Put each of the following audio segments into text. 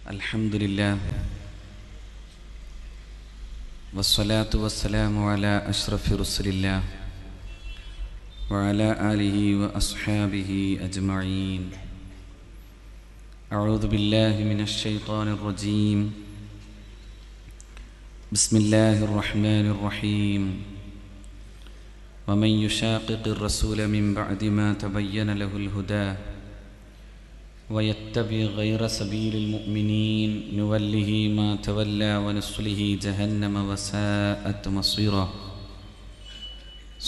അൽഹംദുലില്ലാഹ് വസ്സലാത്തു വസ്സലാമു അലാ അഷ്റഫി റസൂലില്ലാഹ് വഅലാ ആലിഹി വഅസ്ഹാബിഹി അജ്മഈൻ. അഊദു ബില്ലാഹി മിനശ് ശൈത്വാനിർ റജീം. ബിസ്മില്ലാഹിർ റഹ്മാനിർ റഹീം. വമൻ യുശാഖിഖിർ റസൂല മിൻ ബഅദി മാ തബയ്യന ലഹുൽ ഹുദാ ويتبع غير سبيل المؤمنين نوله ما تولى ونصله جهنم وساءت مصيرا.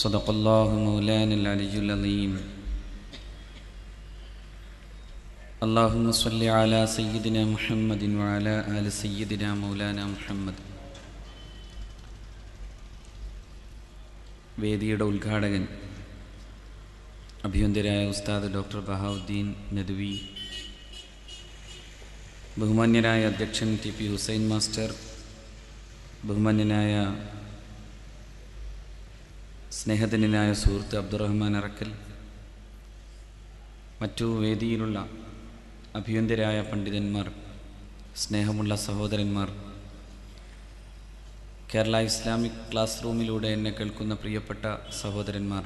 صدق الله مولانا العلي العظيم. اللهم صل على سيدنا محمد وعلى آل سيدنا مولانا محمد. വേദിയുടെ ഉദ്ഘാടകൻ അഭിവന്ദ്യരായ ഉസ്താദ് ഡോക്ടർ ബഹാവുദ്ദീൻ നദ്വി, ബഹുമാന്യനായ അധ്യക്ഷൻ ടി പി ഹുസൈൻ മാസ്റ്റർ, ബഹുമാന്യനായ സ്നേഹധന്യനായ സുഹൃത്ത് അബ്ദുറഹ്മാൻ അറക്കൽ, മറ്റു വേദിയിലുള്ള അഭിവന്ദ്യരായ പണ്ഡിതന്മാർ, സ്നേഹമുള്ള സഹോദരന്മാർ, കേരള ഇസ്ലാമിക് ക്ലാസ് റൂമിലൂടെ എന്നെ കേൾക്കുന്ന പ്രിയപ്പെട്ട സഹോദരന്മാർ,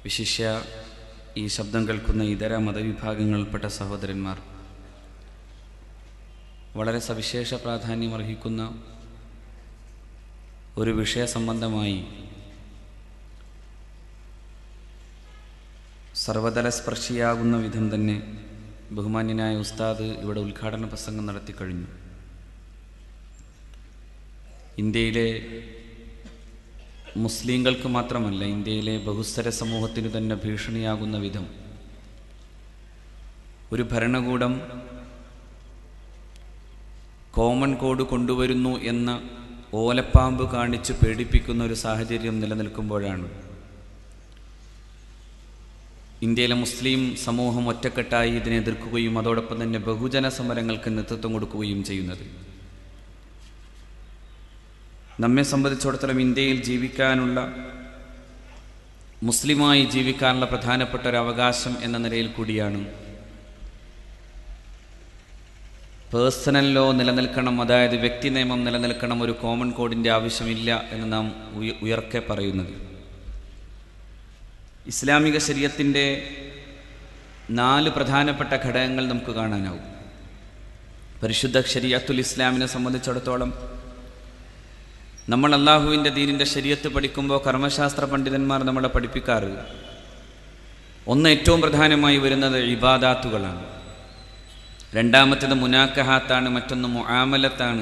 വിശിഷ്യ ഈ ശബ്ദം കേൾക്കുന്ന ഇതര മതവിഭാഗങ്ങളിൽപ്പെട്ട സഹോദരന്മാർ, വളരെ സവിശേഷ പ്രാധാന്യം അർഹിക്കുന്ന ഒരു വിഷയ സംബന്ധമായി സർവതല സ്പർശിയാകുന്ന വിധം തന്നെ ബഹുമാന്യനായ ഉസ്താദ് ഇവിടെ ഉദ്ഘാടന പ്രസംഗം നടത്തിക്കഴിഞ്ഞു. ഇന്ത്യയിലെ മുസ്ലിങ്ങൾക്ക് മാത്രമല്ല, ഇന്ത്യയിലെ ബഹുസ്വര സമൂഹത്തിന് തന്നെ ഭീഷണിയാകുന്ന വിധം ഒരു ഭരണകൂടം കോമൺ കോഡ് കൊണ്ടുവരുന്നു എന്ന ഓലപ്പാമ്പ് കാണിച്ച് പേടിപ്പിക്കുന്ന ഒരു സാഹചര്യം നിലനിൽക്കുമ്പോഴാണ് ഇന്ത്യയിലെ മുസ്ലിം സമൂഹം ഒറ്റക്കെട്ടായി ഇതിനെ എതിർക്കുകയും അതോടൊപ്പം തന്നെ ബഹുജന സമരങ്ങൾക്ക് നേതൃത്വം കൊടുക്കുകയും ചെയ്യുന്നത്. നമ്മെ സംബന്ധിച്ചിടത്തോളം ഇന്ത്യയിൽ ജീവിക്കാനുള്ള, മുസ്ലിമായി ജീവിക്കാനുള്ള പ്രധാനപ്പെട്ട ഒരു അവകാശം എന്ന നിലയിൽ കൂടിയാണ് പേഴ്സണൽ ലോ നിലനിൽക്കണം, അതായത് വ്യക്തി നിയമം നിലനിൽക്കണം, ഒരു കോമൺ കോഡിൻ്റെ ആവശ്യമില്ല എന്ന് നാം ഉയർക്കെ പറയുന്നത്. ഇസ്ലാമിക ശരീഅത്തിൻ്റെ 4 പ്രധാനപ്പെട്ട ഘടകങ്ങൾ നമുക്ക് കാണാനാവും. പരിശുദ്ധ ശരീഅത്തുൽ ഇസ്ലാമിനെ സംബന്ധിച്ചിടത്തോളം നമ്മൾ അള്ളാഹുവിൻ്റെ ദീനിൻ്റെ ശരീഅത്ത് പഠിക്കുമ്പോൾ കർമ്മശാസ്ത്ര പണ്ഡിതന്മാർ നമ്മളെ പഠിപ്പിക്കാറ് ഒന്ന്, ഏറ്റവും പ്രധാനമായി വരുന്നത് ഇബാദാത്തുകളാണ്. രണ്ടാമത്തേത് മുനാക്കഹാത്താണ്, മറ്റൊന്ന് മുആമലാത്താണ്,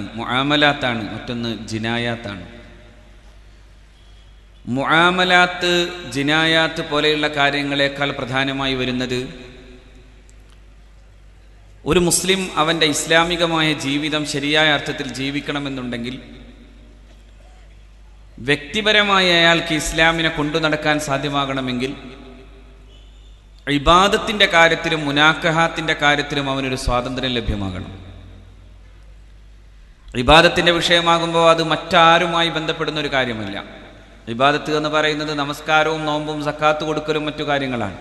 മറ്റൊന്ന് ജിനായാത്താണ്. മുആമലാത്ത്, ജിനായാത്ത് പോലെയുള്ള കാര്യങ്ങളെക്കാൾ പ്രധാനമായി വരുന്നത് ഒരു മുസ്ലിം അവൻ്റെ ഇസ്ലാമികമായ ജീവിതം ശരിയായ അർത്ഥത്തിൽ ജീവിക്കണമെന്നുണ്ടെങ്കിൽ വ്യക്തിപരമായി അയാൾക്ക് ഇസ്ലാമിനെ കൊണ്ടു നടക്കാൻ സാധ്യമാകണമെങ്കിൽ ഇബാദത്തിൻ്റെ കാര്യത്തിലും മുനാക്കഹാത്തിൻ്റെ കാര്യത്തിലും അവനൊരു സ്വാതന്ത്ര്യം ലഭ്യമാകണം. ഇബാദത്തിൻ്റെ വിഷയമാകുമ്പോൾ അത് മറ്റാരുമായി ബന്ധപ്പെടുന്ന ഒരു കാര്യമല്ല. ഇബാദത്ത് എന്ന് പറയുന്നത് നമസ്കാരവും നോമ്പും സക്കാത്ത് കൊടുക്കലും മറ്റു കാര്യങ്ങളാണ്.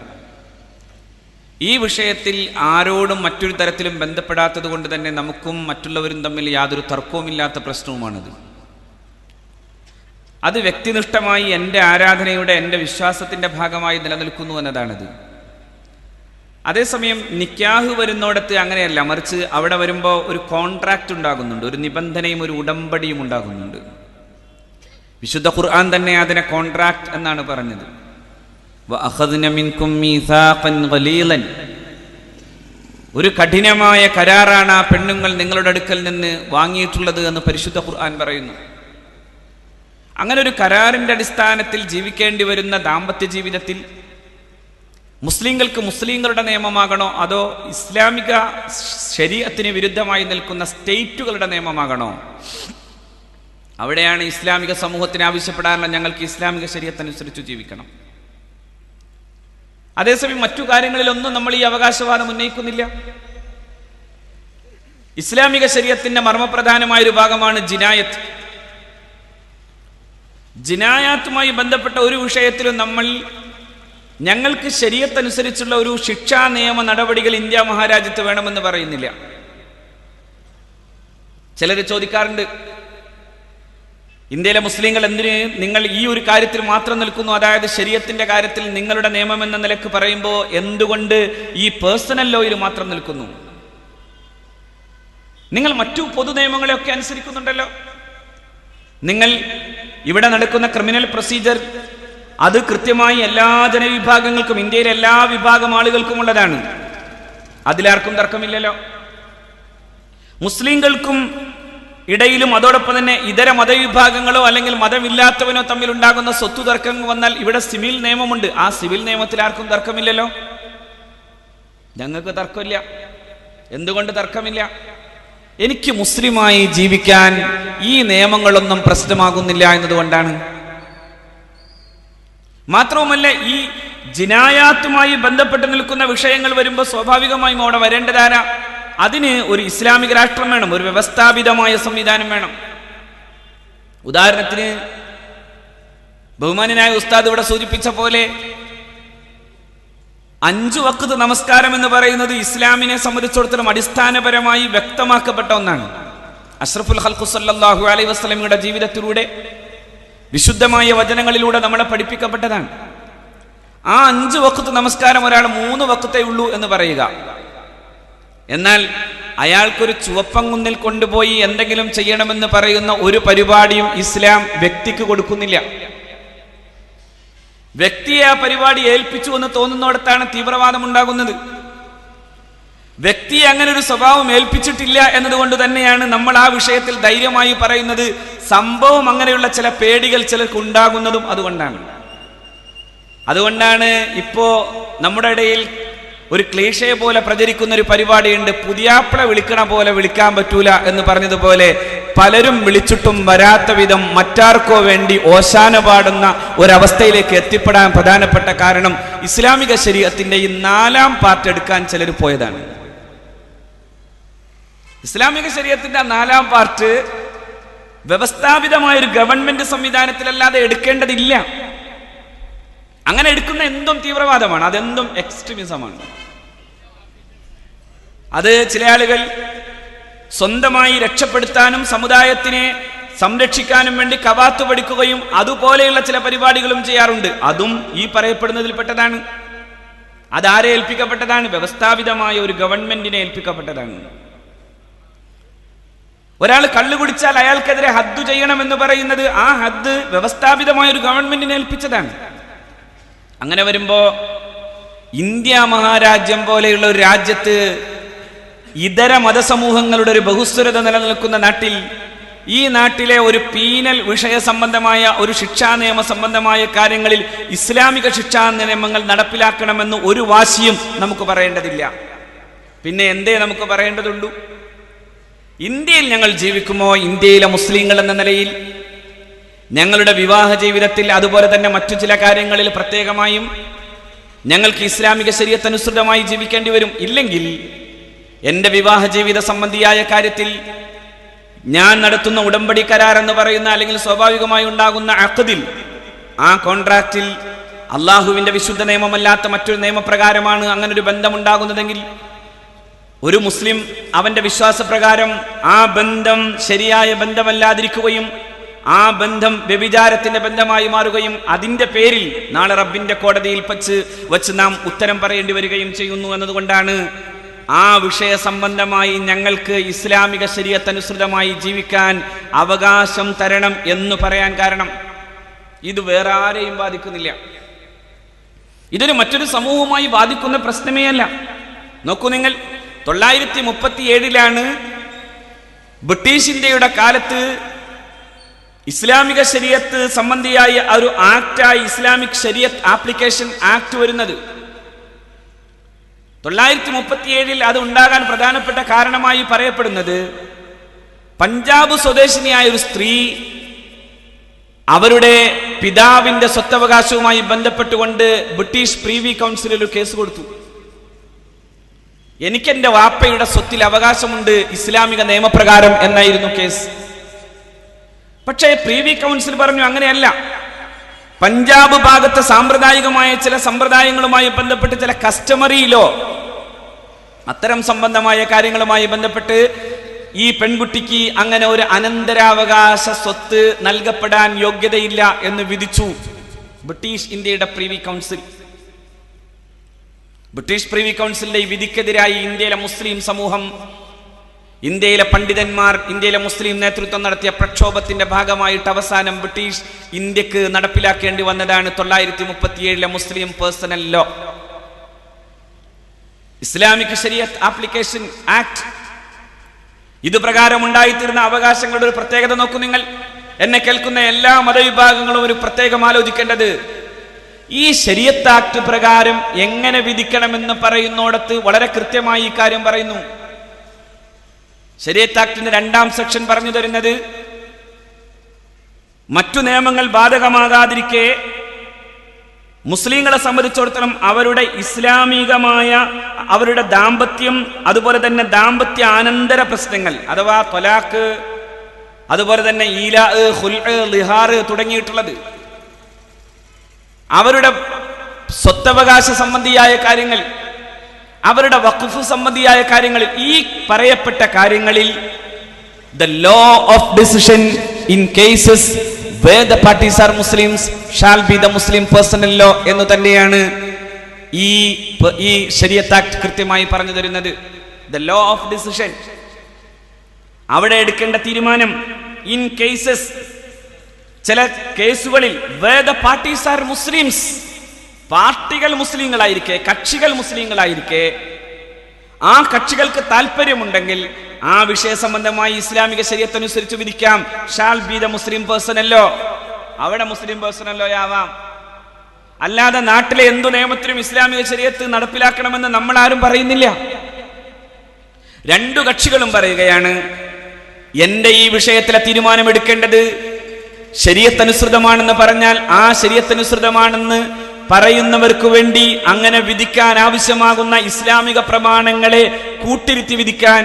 ഈ വിഷയത്തിൽ ആരോടും മറ്റൊരു തരത്തിലും ബന്ധപ്പെടാത്തത് കൊണ്ട് തന്നെ നമുക്കും മറ്റുള്ളവരും തമ്മിൽ യാതൊരു തർക്കവുമില്ലാത്ത പ്രശ്നവുമാണത്. അത് വ്യക്തിനിഷ്ഠമായി എൻ്റെ ആരാധനയുടെ, എൻ്റെ വിശ്വാസത്തിൻ്റെ ഭാഗമായി നിലനിൽക്കുന്നു എന്നതാണത്. അതേസമയം നിക്കാഹ് വരുന്നിടത്ത് അങ്ങനെയല്ല, മറിച്ച് അവിടെ വരുമ്പോൾ ഒരു കോൺട്രാക്റ്റ് ഉണ്ടാകുന്നുണ്ട്, ഒരു നിബന്ധനയും ഒരു ഉടമ്പടിയും ഉണ്ടാകുന്നുണ്ട്. വിശുദ്ധ ഖുർആൻ തന്നെ അതിനെ കോൺട്രാക്റ്റ് എന്നാണ് പറഞ്ഞത്. വഅഖദ്ന മിൻകും മീസാഖൻ ഗലീലൻ, ഒരു കഠിനമായ കരാറാണ് ആ പെണ്ണുങ്ങൾ നിങ്ങളുടെ അടുക്കൽ നിന്ന് വാങ്ങിയിട്ടുള്ളത് എന്ന് പരിശുദ്ധ ഖുർആൻ പറയുന്നു. അങ്ങനെ ഒരു കരാറിൻ്റെ അടിസ്ഥാനത്തിൽ ജീവിക്കേണ്ടി വരുന്ന ദാമ്പത്യ ജീവിതത്തിൽ മുസ്ലിങ്ങൾക്ക് മുസ്ലിങ്ങളുടെ നിയമമാകണോ അതോ ഇസ്ലാമിക ശരീഅത്തിന് വിരുദ്ധമായി നിൽക്കുന്ന സ്റ്റേറ്റുകളുടെ നിയമമാകണോ? അവിടെയാണ് ഇസ്ലാമിക സമൂഹത്തിന് ആവശ്യപ്പെടാനുള്ള, ഞങ്ങൾക്ക് ഇസ്ലാമിക ശരീഅത്തനുസരിച്ച് ജീവിക്കണം. അതേസമയം മറ്റു കാര്യങ്ങളിലൊന്നും നമ്മൾ ഈ അവകാശവാദം ഉന്നയിക്കുന്നില്ല. ഇസ്ലാമിക ശരീഅത്തിന്റെ മർമ്മപ്രധാനമായൊരു ഭാഗമാണ് ജിനായത്ത്. ജിനായാത്തുമായി ബന്ധപ്പെട്ട ഒരു വിഷയത്തിലും ഞങ്ങൾക്ക് ശരീഅത്തനുസരിച്ചുള്ള ഒരു ശിക്ഷാ നിയമ നടപടികൾ ഇന്ത്യ മഹാരാജ്യത്ത് വേണമെന്ന് പറയുന്നില്ല. ചിലർ ചോദിക്കാറുണ്ട്, ഇന്ത്യയിലെ മുസ്ലിങ്ങൾ എന്തിന് നിങ്ങൾ ഈ ഒരു കാര്യത്തിൽ മാത്രം നിൽക്കുന്നു, അതായത് ശരീഅത്തിന്റെ കാര്യത്തിൽ നിങ്ങളുടെ നിയമം എന്ന നിലക്ക് പറയുമ്പോൾ എന്തുകൊണ്ട് ഈ പേഴ്സണൽ ലോയിൽ മാത്രം നിൽക്കുന്നു? നിങ്ങൾ മറ്റു പൊതു നിയമങ്ങളെയൊക്കെ അനുസരിക്കുന്നുണ്ടല്ലോ. നിങ്ങൾ ഇവിടെ നടക്കുന്ന ക്രിമിനൽ പ്രൊസീജിയർ അത് കൃത്യമായി എല്ലാ ജനവിഭാഗങ്ങൾക്കും, ഇന്ത്യയിലെ എല്ലാ വിഭാഗം ആളുകൾക്കും ഉള്ളതാണ്. അതിലാർക്കും തർക്കമില്ലല്ലോ. മുസ്ലിങ്ങൾക്കും ഇടയിലും അതോടൊപ്പം തന്നെ ഇതര മതവിഭാഗങ്ങളോ അല്ലെങ്കിൽ മതമില്ലാത്തവനോ തമ്മിൽ ഉണ്ടാകുന്ന സ്വത്ത് തർക്കങ്ങൾ വന്നാൽ ഇവിടെ സിവിൽ നിയമമുണ്ട്. ആ സിവിൽ നിയമത്തിൽ ആർക്കും തർക്കമില്ലല്ലോ. ഞങ്ങൾക്ക് തർക്കമില്ല. എന്തുകൊണ്ട് തർക്കമില്ല? എനിക്ക് മുസ്ലിമായി ജീവിക്കാൻ ഈ നിയമങ്ങളൊന്നും പ്രശ്നമാകുന്നില്ല എന്നതുകൊണ്ടാണ്. മാത്രവുമല്ല, ഈ ജിനായാത്തുമായി ബന്ധപ്പെട്ട് നിൽക്കുന്ന വിഷയങ്ങൾ വരുമ്പോൾ സ്വാഭാവികമായും അവിടെ വരേണ്ടതാരാ? അതിന് ഒരു ഇസ്ലാമിക രാഷ്ട്രം വേണം, ഒരു വ്യവസ്ഥാപിതമായ സംവിധാനം വേണം. ഉദാഹരണത്തിന് ബഹുമാന്യനായ ഉസ്താദ് ഇവിടെ സൂചിപ്പിച്ച പോലെ 5 വഖ്ത് നമസ്കാരം എന്ന് പറയുന്നത് ഇസ്ലാമിനെ സംബന്ധിച്ചിടത്തോളം അടിസ്ഥാനപരമായി വ്യക്തമാക്കപ്പെട്ട ഒന്നാണ്. അഷ്റഫുൽ ഖൽഖ് സല്ലല്ലാഹു അലൈഹി വസല്ലമയുടെ ജീവിതത്തിലൂടെ വിശുദ്ധമായ വചനങ്ങളിലൂടെ നമ്മളെ പഠിപ്പിക്കപ്പെട്ടതാണ്. ആ 5 വഖ്ത് നമസ്കാരം ഒരാൾ 3 വഖ്തേ ഉള്ളൂ എന്ന് പറയുക, എന്നാൽ അയാൾക്കൊരു ചുവപ്പങ്കുന്നിൽ കൊണ്ടുപോയി എന്തെങ്കിലും ചെയ്യണമെന്ന് പറയുന്ന ഒരു പരിപാടിയും ഇസ്ലാം വ്യക്തിക്ക് കൊടുക്കുന്നില്ല. വ്യക്തിയെ ആ പരിപാടി ഏൽപ്പിച്ചു എന്ന് തോന്നുന്നിടത്താണ് തീവ്രവാദം ഉണ്ടാകുന്നത്. വ്യക്തിയെ അങ്ങനെ ഒരു സ്വഭാവം ഏൽപ്പിച്ചിട്ടില്ല എന്നതുകൊണ്ട് തന്നെയാണ് നമ്മൾ ആ വിഷയത്തിൽ ധൈര്യമായി പറയുന്നത്. സംഭവം അങ്ങനെയുള്ള ചില പേടികൾ ചിലർക്ക് ഉണ്ടാകുന്നതും അതുകൊണ്ടാണ് ഇപ്പോ നമ്മുടെ ഇടയിൽ ഒരു ക്ലീഷേ പോലെ പ്രചരിക്കുന്ന ഒരു പരിപാടിയുണ്ട്, പുതിയാപ്പിള വിളിക്കണ പോലെ വിളിക്കാൻ പറ്റൂല എന്ന് പറഞ്ഞതുപോലെ പലരും വിളിച്ചിട്ടും വരാത്ത വിധം മറ്റാർക്കോ വേണ്ടി ഓശാന പാടുന്ന ഒരവസ്ഥയിലേക്ക് എത്തിപ്പെടാൻ പ്രധാനപ്പെട്ട കാരണം ഇസ്ലാമിക ശരീഅത്തിന്റെ ഈ 4ാം പാർട്ട് എടുക്കാൻ ചിലർ പോയതാണ്. ഇസ്ലാമിക ശരീഅത്തിന്റെ 4ാം പാർട്ട് വ്യവസ്ഥാപിതമായ ഒരു ഗവൺമെന്റ് സംവിധാനത്തിലല്ലാതെ എടുക്കേണ്ടതില്ല. അങ്ങനെ എടുക്കുന്ന എന്തും തീവ്രവാദമാണ്, അതെന്തും എക്സ്ട്രീമിസമാണ്. അത് ചില ആളുകൾ സ്വന്തമായി രക്ഷപ്പെടുത്താനും സമുദായത്തിനെ സംരക്ഷിക്കാനും വേണ്ടി കവാത്ത് പഠിക്കുകയും അതുപോലെയുള്ള ചില പരിപാടികളും ചെയ്യാറുണ്ട്. അതും ഈ പറയപ്പെടുന്നതിൽപ്പെട്ടതാണ്. അതാരെ ഏൽപ്പിക്കപ്പെട്ടതാണ്? വ്യവസ്ഥാപിതമായ ഒരു ഗവൺമെന്റിനെ ഏൽപ്പിക്കപ്പെട്ടതാണ്. ഒരാൾ കള്ളു കുടിച്ചാൽ അയാൾക്കെതിരെ ഹദ്ദു ചെയ്യണമെന്ന് പറയുന്നത് ആ ഹദ്ദ് വ്യവസ്ഥാപിതമായ ഒരു ഗവൺമെന്റിനെ ഏൽപ്പിച്ചതാണ്. അങ്ങനെ വരുമ്പോ ഇന്ത്യ മഹാരാജ്യം പോലെയുള്ള ഒരു രാജ്യത്ത് ഇതര മതസമൂഹങ്ങളുടെ ഒരു ബഹുസ്വരത നിലനിൽക്കുന്ന നാട്ടിൽ, ഈ നാട്ടിലെ ഒരു പീനൽ വിഷയ സംബന്ധമായ ഒരു ശിക്ഷാ നിയമ സംബന്ധമായ കാര്യങ്ങളിൽ ഇസ്ലാമിക ശിക്ഷാ നിയമങ്ങൾ നടപ്പിലാക്കണമെന്ന് ഒരു വാശിയും നമുക്ക് പറയേണ്ടതില്ല. പിന്നെ എന്തേ നമുക്ക് പറയേണ്ടതുള്ളൂ? ഇന്ത്യയിൽ ഞങ്ങൾ ജീവിക്കുമോ, ഇന്ത്യയിലെ മുസ്ലിങ്ങൾ എന്ന നിലയിൽ ഞങ്ങളുടെ വിവാഹ ജീവിതത്തിൽ അതുപോലെ തന്നെ മറ്റു ചില കാര്യങ്ങളിൽ പ്രത്യേകമായും ഞങ്ങൾക്ക് ഇസ്ലാമിക ശരീഅത്ത് അനുസൃതമായി ജീവിക്കേണ്ടി വരും. ഇല്ലെങ്കിൽ എൻ്റെ വിവാഹ ജീവിത സംബന്ധിയായ കാര്യത്തിൽ ഞാൻ നടത്തുന്ന ഉടമ്പടി കരാർ എന്ന് പറയുന്ന അല്ലെങ്കിൽ സ്വാഭാവികമായി ഉണ്ടാകുന്ന അഖദിൽ, ആ കോൺട്രാക്റ്റിൽ അള്ളാഹുവിന്റെ വിശുദ്ധ നിയമമല്ലാത്ത മറ്റൊരു നിയമപ്രകാരമാണ് അങ്ങനൊരു ബന്ധമുണ്ടാകുന്നതെങ്കിൽ ഒരു മുസ്ലിം അവന്റെ വിശ്വാസപ്രകാരം ആ ബന്ധം ശരിയായ ബന്ധമല്ലാതിരിക്കുകയും ആ ബന്ധം വ്യഭിചാരത്തിന്റെ ബന്ധമായി മാറുകയും അതിന്റെ പേരിൽ നാളെ റബ്ബിന്റെ കോടതിയിൽ വച്ച് നാം ഉത്തരം പറയേണ്ടി വരികയും ചെയ്യുന്നു എന്നതുകൊണ്ടാണ് ആ വിഷയ സംബന്ധമായി ഞങ്ങൾക്ക് ഇസ്ലാമിക ശരീഅത്ത് അനുസൃതമായി ജീവിക്കാൻ അവകാശം തരണം എന്ന് പറയാൻ കാരണം. ഇത് വേറെ ആരെയും ബാധിക്കുന്നില്ല. ഇതൊരു മറ്റൊരു സമൂഹവുമായി ബാധിക്കുന്ന പ്രശ്നമേ അല്ല. നോക്കൂ നിങ്ങൾ, 937 ബ്രിട്ടീഷ് ഇന്ത്യയുടെ കാലത്ത് ഇസ്ലാമിക ശരീഅത്ത് സംബന്ധിയായ ഒരു ആക്ടായി ഇസ്ലാമിക് ശരീഅത്ത് ആപ്ലിക്കേഷൻ ആക്ട് വരുന്നത്. 937 അത് ഉണ്ടാകാൻ പ്രധാനപ്പെട്ട കാരണമായി പറയപ്പെടുന്നത് പഞ്ചാബ് സ്വദേശിനിയായ ഒരു സ്ത്രീ അവരുടെ പിതാവിന്റെ സ്വത്തവകാശവുമായി ബന്ധപ്പെട്ടുകൊണ്ട് ബ്രിട്ടീഷ് പ്രീവി കൗൺസിലിൽ ഒരു കേസ് കൊടുത്തു. എനിക്കെന്റെ വാപ്പയുടെ സ്വത്തിൽ അവകാശമുണ്ട് ഇസ്ലാമിക നിയമപ്രകാരം എന്നായിരുന്നു കേസ്. പക്ഷേ പ്രീവി കൗൺസിൽ പറഞ്ഞു അങ്ങനെയല്ല. പഞ്ചാബ് ഭാഗത്തെ സാമ്പ്രദായികമായ ചില സമ്പ്രദായങ്ങളുമായി ബന്ധപ്പെട്ട് ചില കസ്റ്റമറി ലോ, അത്തരം സംബന്ധമായ കാര്യങ്ങളുമായി ബന്ധപ്പെട്ട് ഈ പെൺകുട്ടിക്ക് അങ്ങനെ ഒരു അനന്തരാവകാശ സ്വത്ത് നൽകപ്പെടാൻ യോഗ്യതയില്ല എന്ന് വിധിച്ചു ബ്രിട്ടീഷ് ഇന്ത്യയുടെ പ്രിവി കൗൺസിൽ. ബ്രിട്ടീഷ് പ്രിവി കൗൺസിലിന്റെ ഈ വിധിക്കെതിരായി ഇന്ത്യയിലെ മുസ്ലിം സമൂഹം, ഇന്ത്യയിലെ പണ്ഡിതന്മാർ, ഇന്ത്യയിലെ മുസ്ലിം നേതൃത്വം നടത്തിയ പ്രക്ഷോഭത്തിന്റെ ഭാഗമായിട്ട് അവസാനം ബ്രിട്ടീഷ് ഇന്ത്യക്ക് നടപ്പിലാക്കേണ്ടി വന്നതാണ് 937 മുസ്ലിം പേഴ്സണൽ ലോ, ഇസ്ലാമിക് ശരീഅത്ത് ആപ്ലിക്കേഷൻ ആക്ട്. ഇത് പ്രകാരം ഉണ്ടായിത്തീർന്ന അവകാശങ്ങളുടെ ഒരു പ്രത്യേകത നോക്കൂ നിങ്ങൾ. എന്നെ കേൾക്കുന്ന എല്ലാ മതവിഭാഗങ്ങളും ഒരു പ്രത്യേകം ആലോചിക്കേണ്ടത്, ഈ ശരീഅത്ത് ആക്ട് പ്രകാരം എങ്ങനെ വിധിക്കണമെന്ന് പറയുന്നിടത്ത് വളരെ കൃത്യമായി ഈ കാര്യം പറയുന്നു. ശരീഅത്ത് ആക്ടിന്റെ 2-ാം സെക്ഷൻ പറഞ്ഞു തരുന്നത്, മറ്റു നിയമങ്ങൾ ബാധകമാകാതിരിക്കെ മുസ്ലിങ്ങളെ സംബന്ധിച്ചിടത്തോളം അവരുടെ ഇസ്ലാമികമായ അവരുടെ ദാമ്പത്യം, അതുപോലെ തന്നെ ദാമ്പത്യ ആനന്തര പ്രശ്നങ്ങൾ അഥവാ ത്വലാഖ്, അതുപോലെ തന്നെ ഈലാ, ഖുൽഅ്, ലിഹാർ തുടങ്ങിയിട്ടുള്ളത്, അവരുടെ സ്വത്തവകാശ സംബന്ധിയായ കാര്യങ്ങൾ, അവരുടെ വഖഫ് സംബന്ധിയായ കാര്യങ്ങളിൽ, ഈ പറയപ്പെട്ട കാര്യങ്ങളിൽ the law of decision in cases where the parties are Muslims shall be the Muslim personal law എന്ന് തന്നെയാണ് ഈ ശരീഅത്ത് ആക്ട് കൃത്യമായി പറഞ്ഞു തരുന്നത്. the law of decision, അവിടെ എടുക്കേണ്ട തീരുമാനം, in cases, ചില കേസുകളിൽ where the parties are Muslims, പാർട്ടികൾ മുസ്ലിങ്ങളായിരിക്കെ, കക്ഷികൾ മുസ്ലിങ്ങളായിരിക്കെ, ആ കക്ഷികൾക്ക് താല്പര്യമുണ്ടെങ്കിൽ ആ വിഷയ സംബന്ധമായി ഇസ്ലാമിക ശരീഅത്ത് അനുസരിച്ച് വിധിക്കാം. Shall be the Muslim personal law, അവിടെ മുസ്ലിം പേഴ്സണൽ ലോ ആവാം. അല്ലാതെ നാട്ടിലെ എന്തു നിയമത്തിനും ഇസ്ലാമിക ശരീഅത്ത് നടപ്പിലാക്കണമെന്ന് നമ്മൾ ആരും പറയുന്നില്ല. രണ്ടു കക്ഷികളും പറയുകയാണ്, എന്റെ ഈ വിഷയത്തിലെ തീരുമാനമെടുക്കേണ്ടത് ശരീഅത്ത് അനുസൃതമാണെന്ന് പറഞ്ഞാൽ ആ ശരീഅത്ത് അനുസൃതമാണെന്ന് പറയുന്നവർക്ക് വേണ്ടി അങ്ങനെ വിധിക്കാൻ ആവശ്യമാകുന്ന ഇസ്ലാമിക പ്രമാണങ്ങളെ കൂട്ടിരുത്തി വിധിക്കാൻ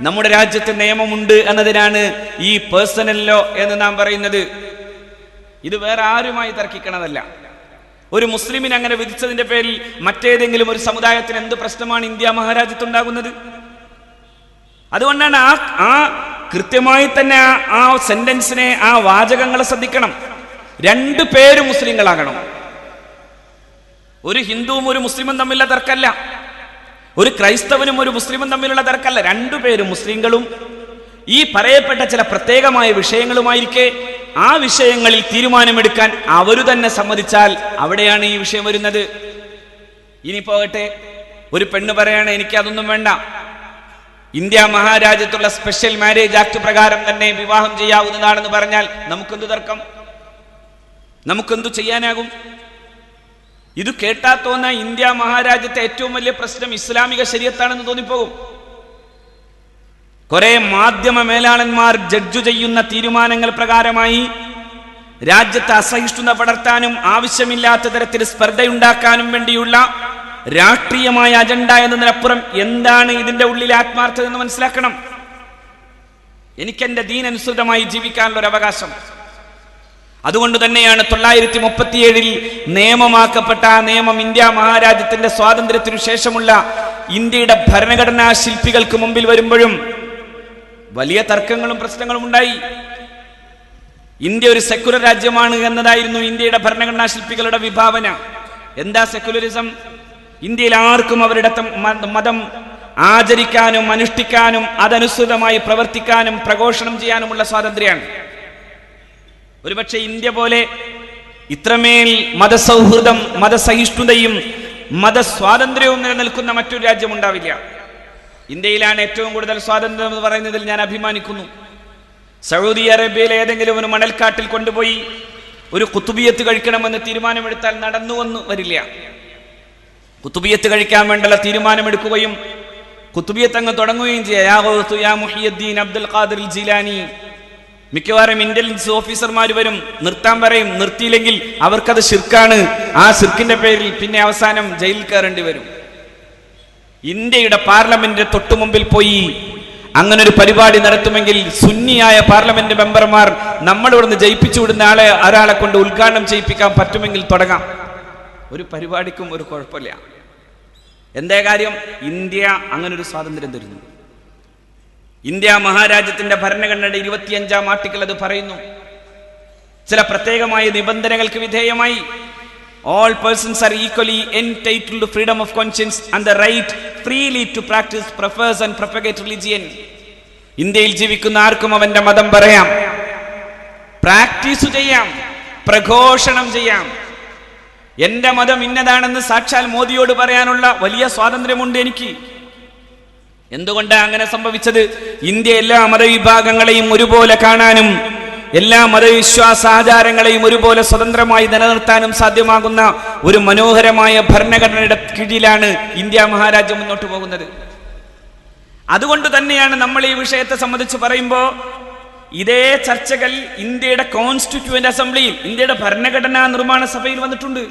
നമ്മുടെ രാജ്യത്ത് നിയമമുണ്ട് എന്നതിനാണ് ഈ പേഴ്സണൽ ലോ എന്ന് നാം പറയുന്നത്. ഇത് വേറെ ആരുമായി തർക്കിക്കണതല്ല. ഒരു മുസ്ലിമിന് അങ്ങനെ വിധിച്ചതിന്റെ പേരിൽ മറ്റേതെങ്കിലും ഒരു സമുദായത്തിന് എന്ത് പ്രശ്നമാണ് ഇന്ത്യ മഹാരാജ്യത്ത് ഉണ്ടാകുന്നത്? അതുകൊണ്ടാണ് ആ കൃത്യമായി തന്നെ ആ സെന്റൻസിനെ, ആ വാചകങ്ങളെ ശ്രദ്ധിക്കണം. രണ്ടു പേരും മുസ്ലിങ്ങളാകണം. ഒരു ഹിന്ദുവും ഒരു മുസ്ലിമും തമ്മിലുള്ള തർക്കമല്ല, ഒരു ക്രൈസ്തവനും ഒരു മുസ്ലിമും തമ്മിലുള്ള തർക്കമല്ല. രണ്ടുപേരും മുസ്ലിങ്ങളും ഈ പറയപ്പെട്ട ചില പ്രത്യേകമായ വിഷയങ്ങളുമായിരിക്കെ ആ വിഷയങ്ങളിൽ തീരുമാനമെടുക്കാൻ അവരു തന്നെ സമ്മതിച്ചാൽ അവിടെയാണ് ഈ വിഷയം വരുന്നത്. ഇനി പോകട്ടെ, ഒരു പെണ്ണ് പറയാണ് എനിക്കതൊന്നും വേണ്ട, ഇന്ത്യ മഹാരാജ്യത്തുള്ള സ്പെഷ്യൽ മാരേജ് ആക്ട് പ്രകാരം തന്നെ വിവാഹം ചെയ്യാവുന്നതാണെന്ന് പറഞ്ഞാൽ നമുക്കെന്തു തർക്കം? നമുക്കെന്തു ചെയ്യാനാകും? ഇത് കേട്ടാ തോന്ന ഇന്ത്യ മഹാരാജ്യത്തെ ഏറ്റവും വലിയ പ്രശ്നം ഇസ്ലാമിക ശരീഅത്താണെന്ന് തോന്നിപ്പോകും. കുറെ മാധ്യമ മേലാളന്മാർ ജഡ്ജു ചെയ്യുന്ന തീരുമാനങ്ങൾ പ്രകാരമായി രാജ്യത്തെ അസഹിഷ്ണുത പടർത്താനും ആവശ്യമില്ലാത്ത തരത്തിൽ സ്പർദ്ധയുണ്ടാക്കാനും വേണ്ടിയുള്ള രാഷ്ട്രീയമായ അജണ്ട എന്നതിനപ്പുറം എന്താണ് ഇതിന്റെ ഉള്ളിൽ ആത്മാർത്ഥത എന്ന് മനസ്സിലാക്കണം. എനിക്കെന്റെ ദീൻ അനുസൃതമായി ജീവിക്കാനുള്ള ഒരു അവകാശം. അതുകൊണ്ട് തന്നെയാണ് 937 നിയമമാക്കപ്പെട്ട ആ നിയമം ഇന്ത്യ മഹാരാജ്യത്തിന്റെ സ്വാതന്ത്ര്യത്തിനു ശേഷമുള്ള ഇന്ത്യയുടെ ഭരണഘടനാ ശില്പികൾക്ക് മുമ്പിൽ വരുമ്പോഴും വലിയ തർക്കങ്ങളും പ്രശ്നങ്ങളും ഉണ്ടായി. ഇന്ത്യ ഒരു സെക്കുലർ രാജ്യമാണ് എന്നതായിരുന്നു ഇന്ത്യയുടെ ഭരണഘടനാ ശില്പികളുടെ വിഭാവന. എന്താ സെക്കുലറിസം? ഇന്ത്യയിൽ ആർക്കും അവരുടെ മതം ആചരിക്കാനും അനുഷ്ഠിക്കാനും അതനുസൃതമായി പ്രവർത്തിക്കാനും പ്രഘോഷണം ചെയ്യാനുമുള്ള സ്വാതന്ത്ര്യമാണ്. ഒരുപക്ഷെ ഇന്ത്യ പോലെ ഇത്രമേൽ മതസൗഹൃദം, മതസഹിഷ്ണുതയും മതസ്വാതന്ത്ര്യവും നിലനിൽക്കുന്ന മറ്റൊരു രാജ്യം ഉണ്ടാവില്ല. ഇന്ത്യയിലാണ് ഏറ്റവും കൂടുതൽ സ്വാതന്ത്ര്യം എന്ന് പറയുന്നതിൽ ഞാൻ അഭിമാനിക്കുന്നു. സൗദി അറേബ്യയിലെ ഏതെങ്കിലും ഒരു മണൽക്കാട്ടിൽ കൊണ്ടുപോയി ഒരു കുത്തുബിയത്ത് കഴിക്കണമെന്ന് തീരുമാനമെടുത്താൽ നടന്നുവെന്ന് വരില്ല. കുത്തുബിയത്ത് കഴിക്കാൻ വേണ്ടുള്ള തീരുമാനമെടുക്കുകയും കുത്തുബിയത്ത് അങ്ങ് തുടങ്ങുകയും ചെയ്യാം. യാ മുഹിയുദ്ദീൻ അബ്ദുൽ ഖാദിർ ജീലാനി. മിക്കവാറും ഇന്റലിജൻസ് ഓഫീസർമാർ വരും, നിർത്താൻ പറയും. നിർത്തിയില്ലെങ്കിൽ അവർക്കത് ശിർക്കാണ്. ആ ശിർക്കിന്റെ പേരിൽ പിന്നെ അവസാനം ജയിലിൽ കയറേണ്ടി വരും. ഇന്ത്യയുടെ പാർലമെന്റിന്റെ തൊട്ടു മുമ്പിൽ പോയി അങ്ങനെ ഒരു പരിപാടി നടത്തുമെങ്കിൽ സുന്നിയായ പാർലമെന്റ് മെമ്പർമാർ നമ്മളിവിടുന്ന് ജയിപ്പിച്ചു വിടുന്ന ഒരാളെ കൊണ്ട് ഉദ്ഘാടനം ചെയ്യിപ്പിക്കാൻ പറ്റുമെങ്കിൽ തുടങ്ങാം. ഒരു പരിപാടിക്കും ഒരു കുഴപ്പമില്ല. എന്തേ കാര്യം? ഇന്ത്യ അങ്ങനൊരു സ്വാതന്ത്ര്യം തരുന്നു. ഇന്ത്യ മഹാരാജ്യത്തിന്റെ ഭരണഘടനയുടെ 25-ാം ആർട്ടിക്കിൾ അത് പറയുന്നു. ചില പ്രത്യേകമായ നിബന്ധനകൾക്ക് വിധേയമായി all persons are equally entitled to freedom of conscience and the right freely to practice, profess and propagate religion. ഇന്ത്യയിൽ ജീവിക്കുന്ന ആർക്കും അവന്റെ മതം പറയാം, പ്രാക്ടീസ് ചെയ്യാം, പ്രഘോഷണം ചെയ്യാം. എന്റെ മതം ഇന്നതാണെന്ന് സാക്ഷാൽ മോദിയോട് പറയാനുള്ള വലിയ സ്വാതന്ത്ര്യമുണ്ട് എനിക്ക്. എന്തുകൊണ്ടാണ് അങ്ങനെ സംഭവിച്ചത്? ഇന്ത്യ എല്ലാ മതവിഭാഗങ്ങളെയും ഒരുപോലെ കാണാനും എല്ലാ മതവിശ്വാസാചാരങ്ങളെയും ഒരുപോലെ സ്വതന്ത്രമായി നിലനിർത്താനും സാധ്യമാകുന്ന ഒരു മനോഹരമായ ഭരണഘടനയുടെ കീഴിലാണ് ഇന്ത്യ മഹാരാജ്യം മുന്നോട്ട് പോകുന്നത്. അതുകൊണ്ട് തന്നെയാണ് നമ്മൾ ഈ വിഷയത്തെ സംബന്ധിച്ച് പറയുമ്പോൾ ഇതേ ചർച്ചകൾ ഇന്ത്യയുടെ കോൺസ്റ്റിറ്റ്യൂവന്റ് അസംബ്ലിയിൽ, ഇന്ത്യയുടെ ഭരണഘടനാ നിർമ്മാണ സഭയിൽ വന്നിട്ടുണ്ട്.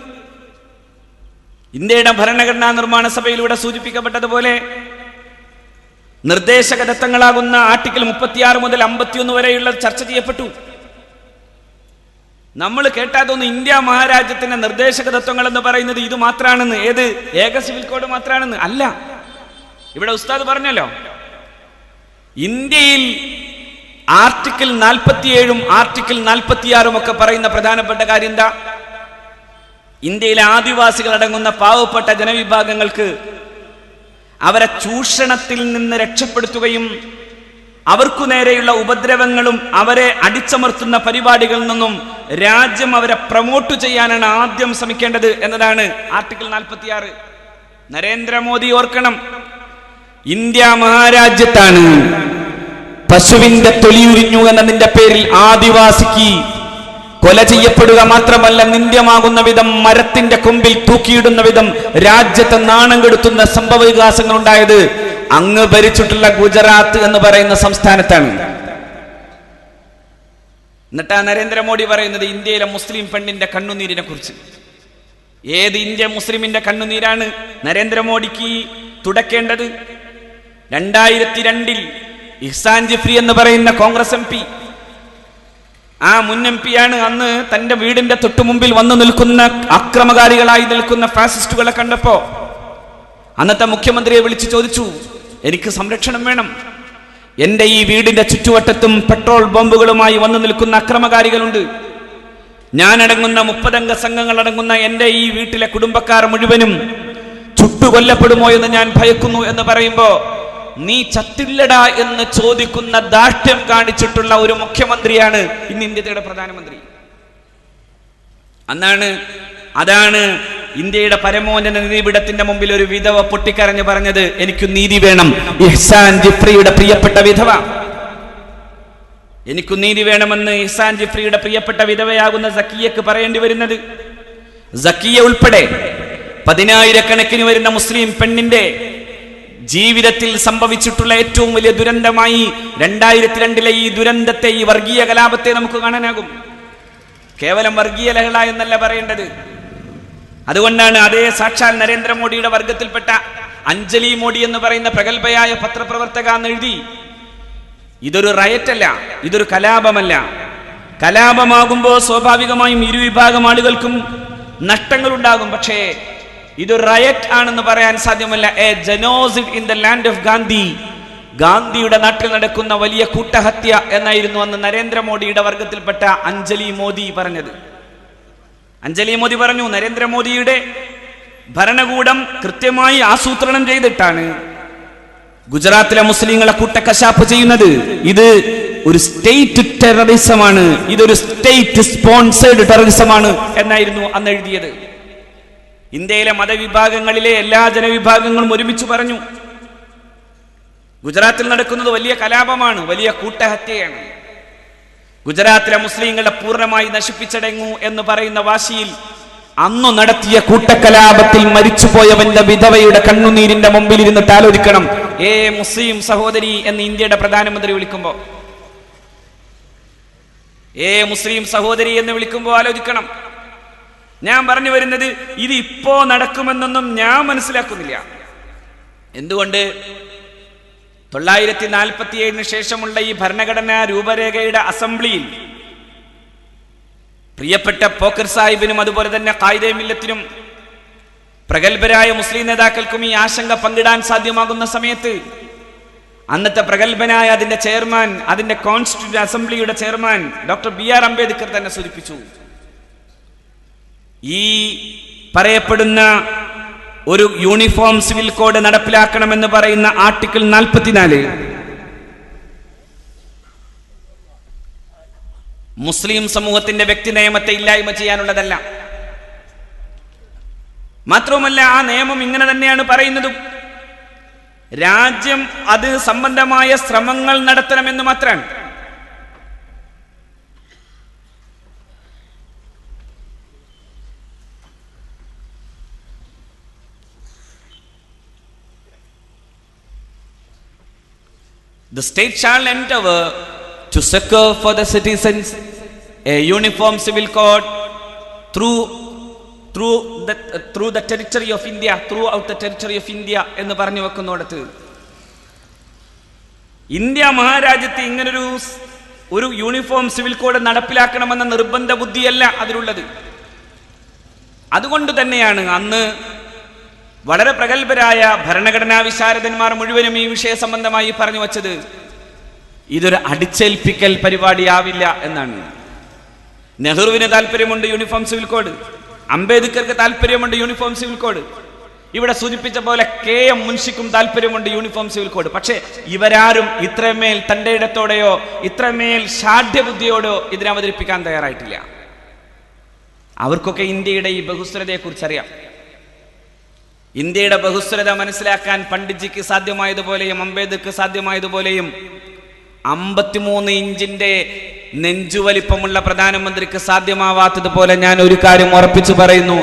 ഇന്ത്യയുടെ ഭരണഘടനാ നിർമ്മാണ സഭയിലൂടെ സൂചിപ്പിക്കപ്പെട്ടതുപോലെ നിർദ്ദേശക തത്വങ്ങളാകുന്ന ആർട്ടിക്കിൾ 36 മുതൽ 51 വരെയുള്ള ചർച്ച ചെയ്യപ്പെട്ടു. നമ്മൾ കേട്ടാതൊന്നും ഇന്ത്യ മഹാരാജ്യത്തിന്റെ നിർദ്ദേശക തത്വങ്ങൾ എന്ന് പറയുന്നത് ഇത് മാത്രമാണെന്ന്, ഏത് ഏക സിവിൽ കോഡ് മാത്രമാണെന്ന് അല്ല. ഇവിടെ ഉസ്താദ് പറഞ്ഞല്ലോ, ഇന്ത്യയിൽ ആർട്ടിക്കിൾ 47 ആർട്ടിക്കിൾ 46 ഒക്കെ പറയുന്ന പ്രധാനപ്പെട്ട കാര്യം എന്താ? ഇന്ത്യയിലെ ആദിവാസികൾ അടങ്ങുന്ന പാവപ്പെട്ട ജനവിഭാഗങ്ങൾക്ക് അവരെ ചൂഷണത്തിൽ നിന്ന് രക്ഷപ്പെടുത്തുകയും അവർക്കു നേരെയുള്ള ഉപദ്രവങ്ങളും അവരെ അടിച്ചമർത്തുന്ന പരിപാടികളിൽ നിന്നും രാജ്യം അവരെ പ്രൊമോട്ട് ചെയ്യാനാണ് ആദ്യം ശ്രമിക്കേണ്ടത് എന്നതാണ് ആർട്ടിക്കിൾ 46. നരേന്ദ്രമോദി ഓർക്കണം, ഇന്ത്യ മഹാരാജ്യത്താണ് പശുവിന്റെ തൊലിയുരിഞ്ഞു എന്നതിന്റെ പേരിൽ ആദിവാസിക്ക് കൊല ചെയ്യപ്പെടുക മാത്രമല്ല, നിന്ദ്യമാകുന്ന വിധം മരത്തിന്റെ കൊമ്പിൽ തൂക്കിയിടുന്ന വിധം രാജ്യത്തെ നാണം കെടുത്തുന്ന സംഭവ വികാസങ്ങൾ ഉണ്ടായത് അങ്ങ് ഭരിച്ചിട്ടുള്ള ഗുജറാത്ത് എന്ന് പറയുന്ന സംസ്ഥാനത്താണ്. എന്നിട്ടാ നരേന്ദ്രമോദി പറയുന്നത് ഇന്ത്യയിലെ മുസ്ലിം പെണ്ണിന്റെ കണ്ണുനീരിനെ കുറിച്ച്. ഏത് ഇന്ത്യ മുസ്ലിമിന്റെ കണ്ണുനീരാണ് നരേന്ദ്രമോദിക്ക് തുടക്കേണ്ടത്? 2002 ഇഹ്സാൻ ജിഫ്രി എന്ന് പറയുന്ന കോൺഗ്രസ് MP, ആ മുൻ MP ആണ്, അന്ന് തന്റെ വീടിന്റെ തൊട്ടു മുമ്പിൽ വന്നു നിൽക്കുന്ന അക്രമകാരികളായി നിൽക്കുന്ന ഫാസിസ്റ്റുകളെ കണ്ടപ്പോ അന്നത്തെ മുഖ്യമന്ത്രിയെ വിളിച്ചു ചോദിച്ചു, എനിക്ക് സംരക്ഷണം വേണം, എന്റെ ഈ വീടിന്റെ ചുറ്റുവട്ടത്തും പെട്രോൾ ബോംബുകളുമായി വന്നു നിൽക്കുന്ന അക്രമകാരികളുണ്ട്, ഞാനടങ്ങുന്ന 30 അംഗ സംഘങ്ങൾ അടങ്ങുന്ന എന്റെ ഈ വീട്ടിലെ കുടുംബക്കാർ മുഴുവനും ചുട്ടുകൊല്ലപ്പെടുമോ എന്ന് ഞാൻ ഭയക്കുന്നു എന്ന് പറയുമ്പോ നീ ചത്തില്ലടാ എന്ന് ചോദിക്കുന്ന ദാഷ്ട്യം കാണിച്ചിട്ടുള്ള ഒരു മുഖ്യമന്ത്രിയാണ് ഇന്ന് ഇന്ത്യയുടെ പ്രധാനമന്ത്രി. അതാണ് ഇന്ത്യയുടെ പരമോന്നത നീതിപീഠത്തിന്റെ മുമ്പിൽ ഒരു വിധവ പൊട്ടിക്കരഞ്ഞ് പറഞ്ഞത്, എനിക്ക് നീതി വേണം. ഇഹ്സാൻ ജിഫ്രിയുടെ പ്രിയപ്പെട്ട വിധവ, എനിക്ക് നീതി വേണമെന്ന് ഇഹ്സാൻ ജിഫ്രിയുടെ പ്രിയപ്പെട്ട വിധവയാകുന്ന സക്കിയക്ക് പറയേണ്ടി വരുന്നത്. സക്കിയ ഉൾപ്പെടെ 10,000 വരുന്ന മുസ്ലിം പെണ്ണിന്റെ ജീവിതത്തിൽ സംഭവിച്ചിട്ടുള്ള ഏറ്റവും വലിയ ദുരന്തമായി 2002 ഈ ദുരന്തത്തെ, ഈ വർഗീയ കലാപത്തെ നമുക്ക് കാണാനാകും. കേവലം വർഗീയ ലഹള എന്നല്ല പറയേണ്ടത്. അതുകൊണ്ടാണ് അതേ സാക്ഷാൽ നരേന്ദ്രമോദിയുടെ വർഗത്തിൽപ്പെട്ട അഞ്ജലി മോഡി എന്ന് പറയുന്ന പ്രഗത്ഭയായ പത്രപ്രവർത്തക എന്ന് എഴുതി, ഇതൊരു റയറ്റല്ല, ഇതൊരു കലാപമല്ല. കലാപമാകുമ്പോൾ സ്വാഭാവികമായും ഇരുവിഭാഗം ആളുകൾക്കും നഷ്ടങ്ങൾ ഉണ്ടാകും. പക്ഷേ ഇതൊരു റയറ്റ് ആണെന്ന് പറയാൻ സാധ്യമല്ല. A genocide in the land of Gandhi, ഗാന്ധിയുടെ നാട്ടിൽ നടക്കുന്ന വലിയ കൂട്ടഹത്യ എന്നായിരുന്നു അന്ന് നരേന്ദ്രമോദിയുടെ വർഗത്തിൽപ്പെട്ട അഞ്ജലി മോദി പറഞ്ഞത്. അഞ്ജലി മോദി പറഞ്ഞു, നരേന്ദ്രമോദിയുടെ ഭരണകൂടം കൃത്യമായി ആസൂത്രണം ചെയ്തിട്ടാണ് ഗുജറാത്തിലെ മുസ്ലിങ്ങളെ കൂട്ടക്കശാപ്പ് ചെയ്യുന്നത്. ഇത് ഒരു സ്റ്റേറ്റ് ടെററിസമാണ്, ഇതൊരു സ്റ്റേറ്റ് സ്പോൺസേഡ് ടെററിസമാണ് എന്നായിരുന്നു അന്ന് എഴുതിയത്. ഇന്ത്യയിലെ മതവിഭാഗങ്ങളിലെ എല്ലാ ജനവിഭാഗങ്ങളും ഒരുമിച്ച് പറഞ്ഞു, ഗുജറാത്തിൽ നടക്കുന്നത് വലിയ കലാപമാണ്, വലിയ കൂട്ടഹത്യയാണ്. ഗുജറാത്തിലെ മുസ്ലിങ്ങളെ പൂർണ്ണമായി നശിപ്പിച്ചടങ്ങൂ എന്ന് പറയുന്ന വാശിയിൽ അന്നു നടത്തിയ കൂട്ടക്കലാപത്തിൽ മരിച്ചുപോയവന്റെ വിധവയുടെ കണ്ണുനീരിന്റെ മുമ്പിൽ ഇരുന്നിട്ട് ആലോചിക്കണം, മുസ്ലിം സഹോദരി എന്ന് ഇന്ത്യയുടെ പ്രധാനമന്ത്രി വിളിക്കുമ്പോ, മുസ്ലിം സഹോദരി എന്ന് വിളിക്കുമ്പോ ആലോചിക്കണം. ഞാൻ പറഞ്ഞു വരുന്നത് ഇത് ഇപ്പോ നടക്കുമെന്നൊന്നും ഞാൻ മനസ്സിലാക്കുന്നില്ല. എന്തുകൊണ്ട്? 947 ശേഷമുള്ള ഈ ഭരണഘടനാ രൂപരേഖയുടെ അസംബ്ലിയിൽ പ്രിയപ്പെട്ട പോക്കർ സാഹിബിനും അതുപോലെ തന്നെ ഖായിദെ മില്ലത്തിനും പ്രഗത്ഭരായ മുസ്ലിം നേതാക്കൾക്കും ഈ ആശങ്ക പങ്കിടാൻ സാധ്യമാകുന്ന സമയത്ത് അന്നത്തെ പ്രഗത്ഭനായ അതിന്റെ ചെയർമാൻ, അതിന്റെ കോൺസ്റ്റിറ്റ്യൂന്റ് അസംബ്ലിയുടെ ചെയർമാൻ ഡോക്ടർ BR അംബേദ്കർ തന്നെ സൂചിപ്പിച്ചു, ഈ പറയപ്പെടുന്ന ഒരു യൂണിഫോം സിവിൽ കോഡ് നടപ്പിലാക്കണമെന്ന് പറയുന്ന ആർട്ടിക്കിൾ 44 മുസ്ലിം സമൂഹത്തിന്റെ വ്യക്തി നിയമത്തെ ഇല്ലായ്മ ചെയ്യാനുള്ളതല്ല. മാത്രവുമല്ല, ആ നിയമം ഇങ്ങനെ തന്നെയാണ് പറയുന്നതും. രാജ്യം അത് സംബന്ധമായ ശ്രമങ്ങൾ നടത്തണമെന്ന് മാത്രമാണ്. The state shall endeavor to secure for the citizens a uniform civil code through the territory of India, throughout the territory of India എന്ന് പറഞ്ഞു വെക്കുന്നിടത്ത്, ഇന്ത്യ മഹാരാജ്യത്ത് ഇങ്ങനൊരു യൂണിഫോം സിവിൽ കോഡ് നടപ്പിലാക്കണമെന്ന നിർബന്ധ ബുദ്ധിയല്ല അതിലുള്ളത്. അതുകൊണ്ട് തന്നെയാണ് അന്ന് വളരെ പ്രഗത്ഭരായ ഭരണഘടനാ വിശാരദന്മാർ മുഴുവനും ഈ വിഷയ സംബന്ധമായി പറഞ്ഞു വച്ചത്, ഇതൊരു അടിച്ചേൽപ്പിക്കൽ പരിപാടിയാവില്ല എന്നാണ്. നെഹ്റുവിന് താല്പര്യമുണ്ട് യൂണിഫോം സിവിൽ കോഡ്, അംബേദ്കർക്ക് താല്പര്യമുണ്ട് യൂണിഫോം സിവിൽ കോഡ്, ഇവിടെ സൂചിപ്പിച്ച പോലെ KM മുൻഷിക്കും താല്പര്യമുണ്ട് യൂണിഫോം സിവിൽ കോഡ്. പക്ഷേ ഇവരാരും ഇത്രമേൽ തന്റെ ഇടത്തോടെയോ ഇത്രമേൽ ഷാഢ്യബുദ്ധിയോടോ ഇതിനെ അവതരിപ്പിക്കാൻ തയ്യാറായിട്ടില്ല. അവർക്കൊക്കെ ഇന്ത്യയുടെ ഈ ബഹുസ്വരതയെ കുറിച്ചറിയാം. ഇന്ത്യയുടെ ബഹുസ്വരത മനസ്സിലാക്കാൻ പണ്ഡിറ്റ്ജിക്ക് സാധ്യമായതുപോലെയും അംബേദ്കർക്ക് സാധ്യമായതുപോലെയും 53 ഇഞ്ചിന്റെ നെഞ്ചുവലിപ്പമുള്ള പ്രധാനമന്ത്രിക്ക് സാധ്യമാവാത്തതുപോലെ ഞാൻ ഒരു കാര്യം ഉറപ്പിച്ചു പറയുന്നു,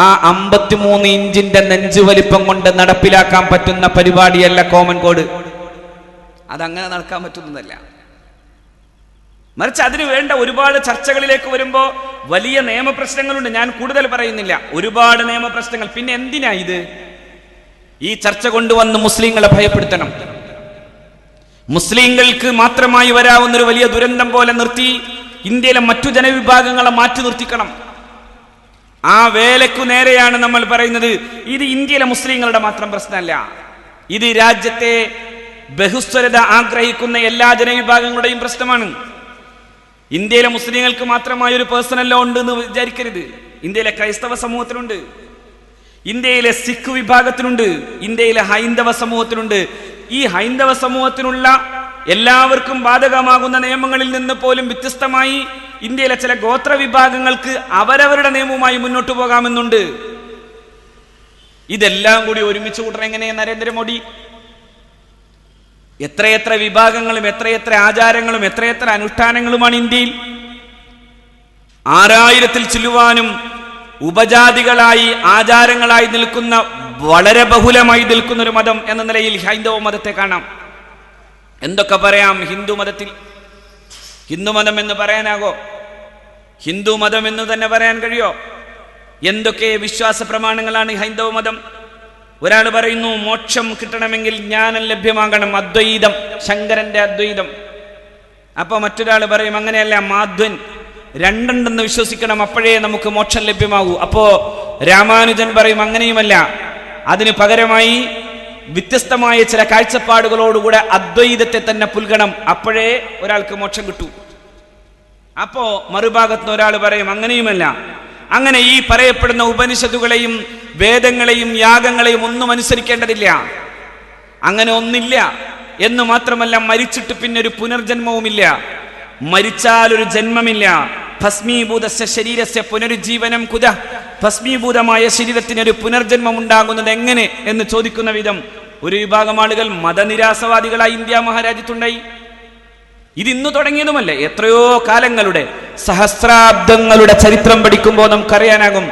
ആ 53 ഇഞ്ചിന്റെ നെഞ്ചുവലിപ്പം കൊണ്ട് നടപ്പിലാക്കാൻ പറ്റുന്ന പരിപാടിയല്ല കോമൺ കോഡ്. അതങ്ങനെ നടക്കാൻ പറ്റുന്നതല്ല. മറിച്ച് അതിനു വേണ്ട ഒരുപാട് ചർച്ചകളിലേക്ക് വരുമ്പോൾ വലിയ നിയമപ്രശ്നങ്ങളുണ്ട്. ഞാൻ കൂടുതൽ പറയുന്നില്ല, ഒരുപാട് നിയമപ്രശ്നങ്ങൾ. പിന്നെ എന്തിനാ ഇത് ഈ ചർച്ച കൊണ്ടുവന്ന് മുസ്ലിങ്ങളെ ഭയപ്പെടുത്തണം? മുസ്ലിങ്ങൾക്ക് മാത്രമായി വരാവുന്ന ഒരു വലിയ ദുരന്തം പോലെ നിർത്തി ഇന്ത്യയിലെ മറ്റു ജനവിഭാഗങ്ങളെ മാറ്റി നിർത്തിക്കണം. ആ വേലയ്ക്കു നേരെയാണ് നമ്മൾ പറയുന്നത്. ഇത് ഇന്ത്യയിലെ മുസ്ലിങ്ങളുടെ മാത്രം പ്രശ്നമല്ല, ഇത് രാജ്യത്തെ ബഹുസ്വരത ആഗ്രഹിക്കുന്ന എല്ലാ ജനവിഭാഗങ്ങളുടെയും പ്രശ്നമാണ്. ഇന്ത്യയിലെ മുസ്ലിങ്ങൾക്ക് മാത്രമായ ഒരു പേഴ്സണൽ ലോ ഉണ്ട് എന്ന് വിചാരിക്കരുത്. ഇന്ത്യയിലെ ക്രൈസ്തവ സമൂഹത്തിനുണ്ട്, ഇന്ത്യയിലെ സിഖ് വിഭാഗത്തിനുണ്ട്, ഇന്ത്യയിലെ ഹൈന്ദവ സമൂഹത്തിനുണ്ട്. ഈ ഹൈന്ദവ സമൂഹത്തിനുള്ള എല്ലാവർക്കും ബാധകമാകുന്ന നിയമങ്ങളിൽ നിന്ന് പോലും വ്യത്യസ്തമായി ഇന്ത്യയിലെ ചില ഗോത്ര വിഭാഗങ്ങൾക്ക് അവരവരുടെ നിയമവുമായി മുന്നോട്ട് പോകാമെന്നുണ്ട്. ഇതെല്ലാം കൂടി ഒരുമിച്ച് കൂട്ടണം എങ്ങനെയാ നരേന്ദ്രമോദി? എത്രയെത്ര വിഭാഗങ്ങളും എത്രയെത്ര ആചാരങ്ങളും എത്രയെത്ര അനുഷ്ഠാനങ്ങളുമാണ് ഇന്ത്യയിൽ. 6000-ൽ ചില്ലുവാനും ഉപജാതികളായി ആചാരങ്ങളായി നിൽക്കുന്ന വളരെ ബഹുലമായി നിൽക്കുന്ന ഒരു മതം എന്ന നിലയിൽ ഹൈന്ദവ മതത്തെ കാണാം. എന്തൊക്കെ പറയാം ഹിന്ദുമതത്തിൽ? ഹിന്ദുമതം എന്ന് പറയാനാകോ? ഹിന്ദു മതം എന്ന് തന്നെ പറയാൻ കഴിയോ? എന്തൊക്കെ വിശ്വാസ പ്രമാണങ്ങളാണ് ഹൈന്ദവ മതം? ഒരാൾ പറയുന്നു മോക്ഷം കിട്ടണമെങ്കിൽ ജ്ഞാനം ലഭ്യമാകണം, അദ്വൈതം, ശങ്കരന്റെ അദ്വൈതം. അപ്പൊ മറ്റൊരാൾ പറയും അങ്ങനെയല്ല, മാധ്വൻ, രണ്ടുണ്ടെന്ന് വിശ്വസിക്കണം, അപ്പോഴേ നമുക്ക് മോക്ഷം ലഭ്യമാകൂ. അപ്പോ രാമാനുജൻ പറയും അങ്ങനെയുമല്ല, അതിന് പകരമായി വ്യത്യസ്തമായ ചില കാഴ്ചപ്പാടുകളോടുകൂടെ അദ്വൈതത്തെ തന്നെ പുൽകണം, അപ്പോഴേ ഒരാൾക്ക് മോക്ഷം കിട്ടൂ. അപ്പോ മറുഭാഗത്തുനിന്ന് ഒരാൾ പറയും അങ്ങനെയുമല്ല, അങ്ങനെ ഈ പറയപ്പെടുന്ന ഉപനിഷത്തുകളെയും വേദങ്ങളെയും യാഗങ്ങളെയും ഒന്നും അനുസരിക്കേണ്ടതില്ല, അങ്ങനെ ഒന്നില്ല എന്ന് മാത്രമല്ല, മരിച്ചിട്ട് പിന്നെ ഒരു പുനർജന്മവുമില്ല, മരിച്ചാൽ ഒരു ജന്മമില്ല. ഭസ്മീഭൂതസ്യ ശരീരസ്യ പുനരുജ്ജീവനം കുത, ഭസ്മീഭൂതമായ ശരീരത്തിന് ഒരു പുനർജന്മം ഉണ്ടാകുന്നത് എങ്ങനെ എന്ന് ചോദിക്കുന്ന വിധം ഒരു വിഭാഗം ആളുകൾ മതനിരാസവാദികളായി ഇന്ത്യ മഹാരാജ്യത്തുണ്ടായി. ഇത് ഇന്ന് തുടങ്ങിയതുമല്ല, എത്രയോ കാലങ്ങളുടെ സഹസ്രാബ്ദങ്ങളുടെ ചരിത്രം പഠിക്കുമ്പോൾ നമുക്കറിയാനാകും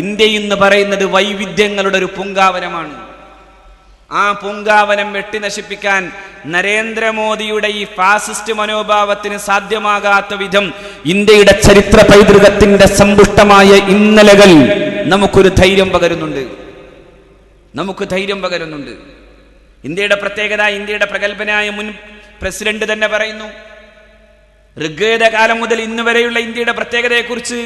ഇന്ത്യ എന്ന് പറയുന്നത് വൈവിധ്യങ്ങളുടെ ഒരു പൂങ്കാവനമാണ്. ആ പൂങ്കാവനം വെട്ടി നശിപ്പിക്കാൻ നരേന്ദ്രമോദിയുടെ ഈ ഫാസിസ്റ്റ് മനോഭാവത്തിന് സാധ്യമാകാത്ത വിധം ഇന്ത്യയുടെ ചരിത്ര പൈതൃകത്തിന്റെ സമ്പുഷ്ടമായ ഇന്നലകൾ നമുക്കൊരു ധൈര്യം പകരുന്നുണ്ട്. ഇന്ത്യയുടെ പ്രത്യേകത, ഇന്ത്യയുടെ പ്രഗത്ഭനായ മുൻ പ്രസിഡന്റ് തന്നെ പറയുന്നു, ഋഗ്വേദ കാലം മുതൽ ഇന്ന് വരെയുള്ള ഇന്ത്യയുടെ പ്രത്യേകതയെക്കുറിച്ച്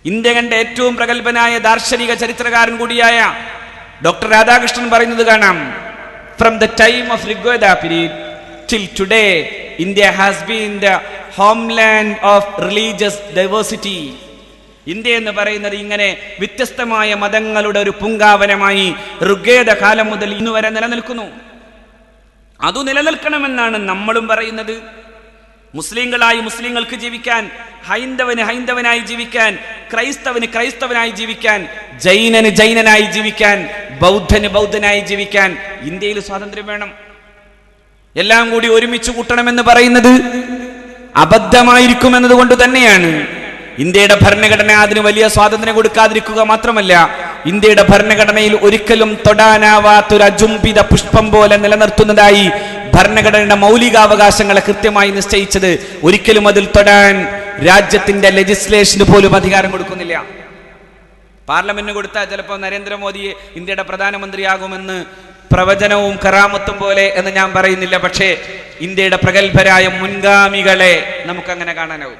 ഇന്ത്യ കണ്ട ഏറ്റവും പ്രഗത്ഭനായ ദാർശനിക ചരിത്രകാരൻ കൂടിയായ ഡോക്ടർ രാധാകൃഷ്ണൻ പറയുന്നത് കാണാം. From the time of Rigveda period till today, India has been the homeland of religious diversity. India എന്ന് പറയുന്നത് ഇങ്ങനെ വ്യത്യസ്തമായ മതങ്ങളുടെ ഒരു പൂങ്കാവനമായി ഋഗ്വേദ കാലം മുതൽ ഇന്ന് വരെ നിലനിൽക്കുന്നു. അത് നിലനിൽക്കണമെന്നാണ് നമ്മളും പറയുന്നത്. മുസ്ലിങ്ങളായി മുസ്ലിങ്ങൾക്ക് ജീവിക്കാൻ, ഹൈന്ദവന് ഹൈന്ദവനായി ജീവിക്കാൻ, ക്രൈസ്തവന് ക്രൈസ്തവനായി ജീവിക്കാൻ, ജൈനന് ജൈനനായി ജീവിക്കാൻ, ബൗദ്ധന് ബൗദ്ധനായി ജീവിക്കാൻ ഇന്ത്യയിൽ സ്വാതന്ത്ര്യം വേണം. എല്ലാം കൂടി ഒരുമിച്ച് കൂട്ടണമെന്ന് പറയുന്നത് അബദ്ധമായിരിക്കുമെന്നത് കൊണ്ട് തന്നെയാണ് ഇന്ത്യയുടെ ഭരണഘടന അതിന് വലിയ സ്വാതന്ത്ര്യം കൊടുക്കാതിരിക്കുക മാത്രമല്ല, ഇന്ത്യയുടെ ഭരണഘടനയിൽ ഒരിക്കലും തൊടാനാവാത്തൊരു അജുംബിത പുഷ്പം പോലെ നിലനിർത്തുന്നതായി ഭരണഘടനയുടെ മൗലികാവകാശങ്ങളെ കൃത്യമായി നിശ്ചയിച്ചത്. ഒരിക്കലും അതിൽ തൊടാൻ രാജ്യത്തിന്റെ ലെജിസ്ലേഷന് പോലും അധികാരം കൊടുക്കുന്നില്ല. പാർലമെന്റിന് കൊടുത്താൽ ചിലപ്പോൾ നരേന്ദ്രമോദിയെ ഇന്ത്യയുടെ പ്രധാനമന്ത്രിയാകുമെന്ന് പ്രവചനവും കറാമത്തും പോലെ എന്ന് ഞാൻ പറയുന്നില്ല. പക്ഷേ ഇന്ത്യയുടെ പ്രഗത്ഭരായ മുൻഗാമികളെ നമുക്കങ്ങനെ കാണാനാവും.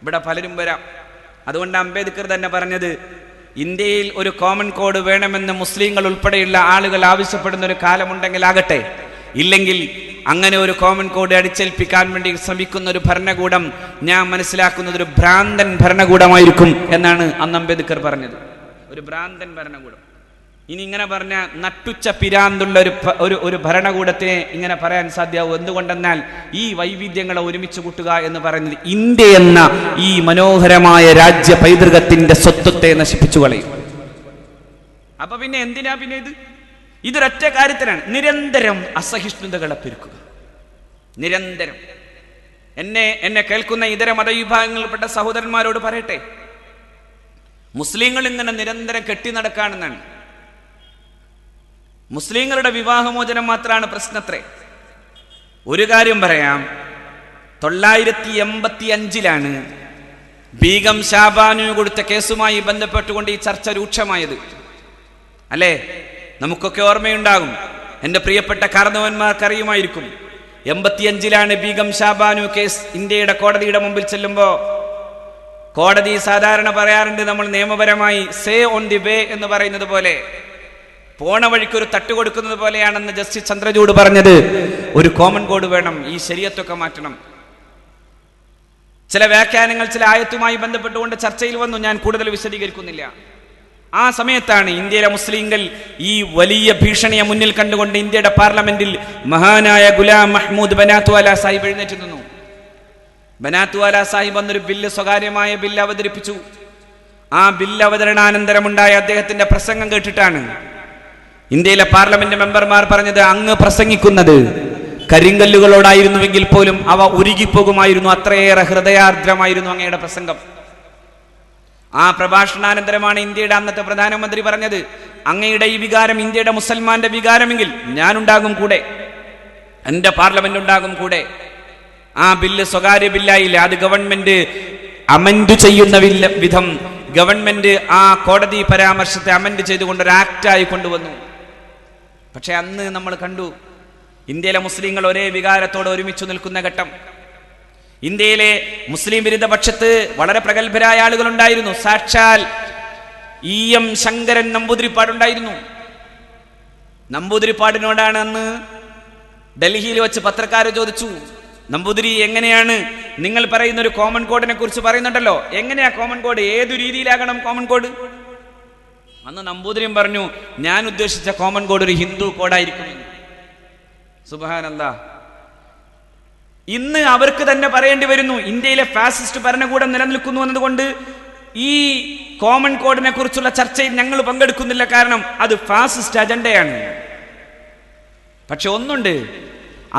ഇവിടെ പലരും വരാം. അതുകൊണ്ട് അംബേദ്കർ തന്നെ പറഞ്ഞത്, ഇന്ത്യയിൽ ഒരു കോമൺ കോഡ് വേണമെന്ന് മുസ്ലിങ്ങൾ ഉൾപ്പെടെയുള്ള ആളുകൾ ആവശ്യപ്പെടുന്ന ഒരു കാലമുണ്ടെങ്കിൽ ആകട്ടെ, ഇല്ലെങ്കിൽ അങ്ങനെ ഒരു കോമൺ കോഡ് അടിച്ചേൽപ്പിക്കാൻ വേണ്ടി ശ്രമിക്കുന്ന ഒരു ഭരണകൂടം ഞാൻ മനസ്സിലാക്കുന്നത് ഒരു ഭ്രാന്തൻ ഭരണകൂടമായിരിക്കും എന്നാണ് അന്ന് അംബേദ്കർ പറഞ്ഞത്. ഒരു ഭ്രാന്തൻ ഭരണകൂടം. ഇനി ഇങ്ങനെ പറഞ്ഞ നട്ടുച്ച പിരാന്തുള്ള ഒരു ഭരണകൂടത്തിനെ ഇങ്ങനെ പറയാൻ സാധ്യമാവും. എന്തുകൊണ്ടെന്നാൽ ഈ വൈവിധ്യങ്ങളെ ഒരുമിച്ച് കൂട്ടുക എന്ന് പറയുന്നത് ഇന്ത്യ എന്ന ഈ മനോഹരമായ രാജ്യ പൈതൃകത്തിന്റെ സ്വത്വത്തെ നശിപ്പിച്ചു കളയും. അപ്പൊ പിന്നെ എന്തിനാ പിന്നെ ഇതൊരൊറ്റ കാര്യത്തിനാണ്. നിരന്തരം അസഹിഷ്ണുതകളെ പെരുക്കുക. നിരന്തരം. എന്നെ കേൾക്കുന്ന ഇതര മതവിഭാഗങ്ങളിൽപ്പെട്ട സഹോദരന്മാരോട് പറയട്ടെ, മുസ്ലിങ്ങൾ ഇങ്ങനെ നിരന്തരം കെട്ടി നടക്കാണെന്നാണ്. മുസ്ലിങ്ങളുടെ വിവാഹമോചനം മാത്രമാണ് പ്രശ്നത്രേ. ഒരു കാര്യം പറയാം, 985 ബീഗം ഷാബാനു കൊടുത്ത കേസുമായി ബന്ധപ്പെട്ടുകൊണ്ട് ഈ ചർച്ച രൂക്ഷമായത് അല്ലേ? നമുക്കൊക്കെ ഓർമ്മയുണ്ടാകും. എൻ്റെ പ്രിയപ്പെട്ട കാരണവന്മാർക്കറിയുമായിരിക്കും. 85 ബീഗം ഷാബാനു കേസ് ഇന്ത്യയുടെ കോടതിയുടെ മുമ്പിൽ ചെല്ലുമ്പോൾ കോടതി സാധാരണ പറയാറുണ്ട്, നമ്മൾ നിയമപരമായി സേ ഓൺ ദി വേ എന്ന് പറയുന്നത് പോലെ, പോണ വഴിക്ക് ഒരു തട്ട് കൊടുക്കുന്നത് പോലെയാണെന്ന് ജസ്റ്റിസ് ചന്ദ്രചൂഡ് പറഞ്ഞത്. ഒരു കോമൺ കോഡ് വേണം, ഈ ശരീഅത്തൊക്കെ മാറ്റണം. ചില വ്യാഖ്യാനങ്ങൾ ചില ആയത്തുമായി ബന്ധപ്പെട്ടുകൊണ്ട് ചർച്ചയിൽ വന്നു. ഞാൻ കൂടുതൽ വിശദീകരിക്കുന്നില്ല. ആ സമയത്താണ് ഇന്ത്യയിലെ മുസ്ലിങ്ങൾ ഈ വലിയ ഭീഷണിയെ മുന്നിൽ കണ്ടുകൊണ്ട് ഇന്ത്യയുടെ പാർലമെന്റിൽ മഹാനായ ഗുലാം മഹ്മൂദ് ബനാത്വാല സാഹിബ് എഴുന്നേറ്റ് നിന്നു. ബനാത്വാല സാഹിബ് എന്നൊരു ബില്ല്, സ്വകാര്യമായ ബില്ല് അവതരിപ്പിച്ചു. ആ ബില്ല് അവതരണാനന്തരമുണ്ടായ അദ്ദേഹത്തിന്റെ പ്രസംഗം കേട്ടിട്ടാണ് ഇന്ത്യയിലെ പാർലമെന്റ് മെമ്പർമാർ പറഞ്ഞത്, അങ്ങ് പ്രസംഗിക്കുന്നത് കരിങ്കല്ലുകളോടായിരുന്നുവെങ്കിൽ പോലും അവ ഉരുകിപ്പോകുമായിരുന്നു, അത്രയേറെ ഹൃദയാർദ്രമായിരുന്നു അങ്ങയുടെ പ്രസംഗം. ആ പ്രഭാഷണാനന്തരമാണ് ഇന്ത്യയുടെ അന്നത്തെ പ്രധാനമന്ത്രി പറഞ്ഞത്, അങ്ങയുടെ ഈ വികാരം ഇന്ത്യയുടെ മുസൽമാന്റെ വികാരമെങ്കിൽ ഞാനുണ്ടാകും കൂടെ, എന്റെ പാർലമെന്റ് ഉണ്ടാകും കൂടെ. ആ ബില്ല് സ്വകാര്യ ബില്ലായില്ല, അത് ഗവൺമെന്റ് അമെൻഡ് ചെയ്യുന്ന വിധം ഗവൺമെന്റ് ആ കോടതി പരാമർശത്തെ അമെൻഡ് ചെയ്തുകൊണ്ട് ഒരു ആക്റ്റായി കൊണ്ടുവന്നു. പക്ഷെ അന്ന് നമ്മൾ കണ്ടു ഇന്ത്യയിലെ മുസ്ലിങ്ങൾ ഒരേ വികാരത്തോടെ ഒരുമിച്ച് നിൽക്കുന്ന ഘട്ടം. ഇന്ത്യയിലെ മുസ്ലിം വിരുദ്ധ പക്ഷത്ത് വളരെ പ്രഗത്ഭരായ ആളുകളുണ്ടായിരുന്നു. സാക്ഷാൽ EM ശങ്കരൻ നമ്പൂതിരിപ്പാടുണ്ടായിരുന്നു. നമ്പൂതിരിപ്പാടിനോടാണ് അന്ന് ഡൽഹിയിൽ വെച്ച് പത്രക്കാർ ചോദിച്ചു, നമ്പൂതിരി, എങ്ങനെയാണ് നിങ്ങൾ പറയുന്ന ഒരു കോമൺ കോഡിനെ കുറിച്ച് പറയുന്നുണ്ടല്ലോ, എങ്ങനെയാ കോമൺ കോഡ്, ഏതു രീതിയിലാകണം കോമൺ കോഡ്? അന്ന് നമ്പൂതിരിയും പറഞ്ഞു, ഞാൻ ഉദ്ദേശിച്ച കോമൺ കോഡ് ഒരു ഹിന്ദു കോഡായിരിക്കും. സുബ്ഹാനല്ലാഹ്. ഇന്ന് അവർക്ക് തന്നെ പറയേണ്ടി വരുന്നു, ഇന്ത്യയിലെ ഫാസിസ്റ്റ് ഭരണകൂടം നിലനിൽക്കുന്നു എന്നതുകൊണ്ട് ഈ കോമൺ കോഡിനെ കുറിച്ചുള്ള ചർച്ചയിൽ ഞങ്ങൾ പങ്കെടുക്കുന്നില്ല, കാരണം അത് ഫാസിസ്റ്റ് അജണ്ടയാണ്. പക്ഷെ ഒന്നുണ്ട്,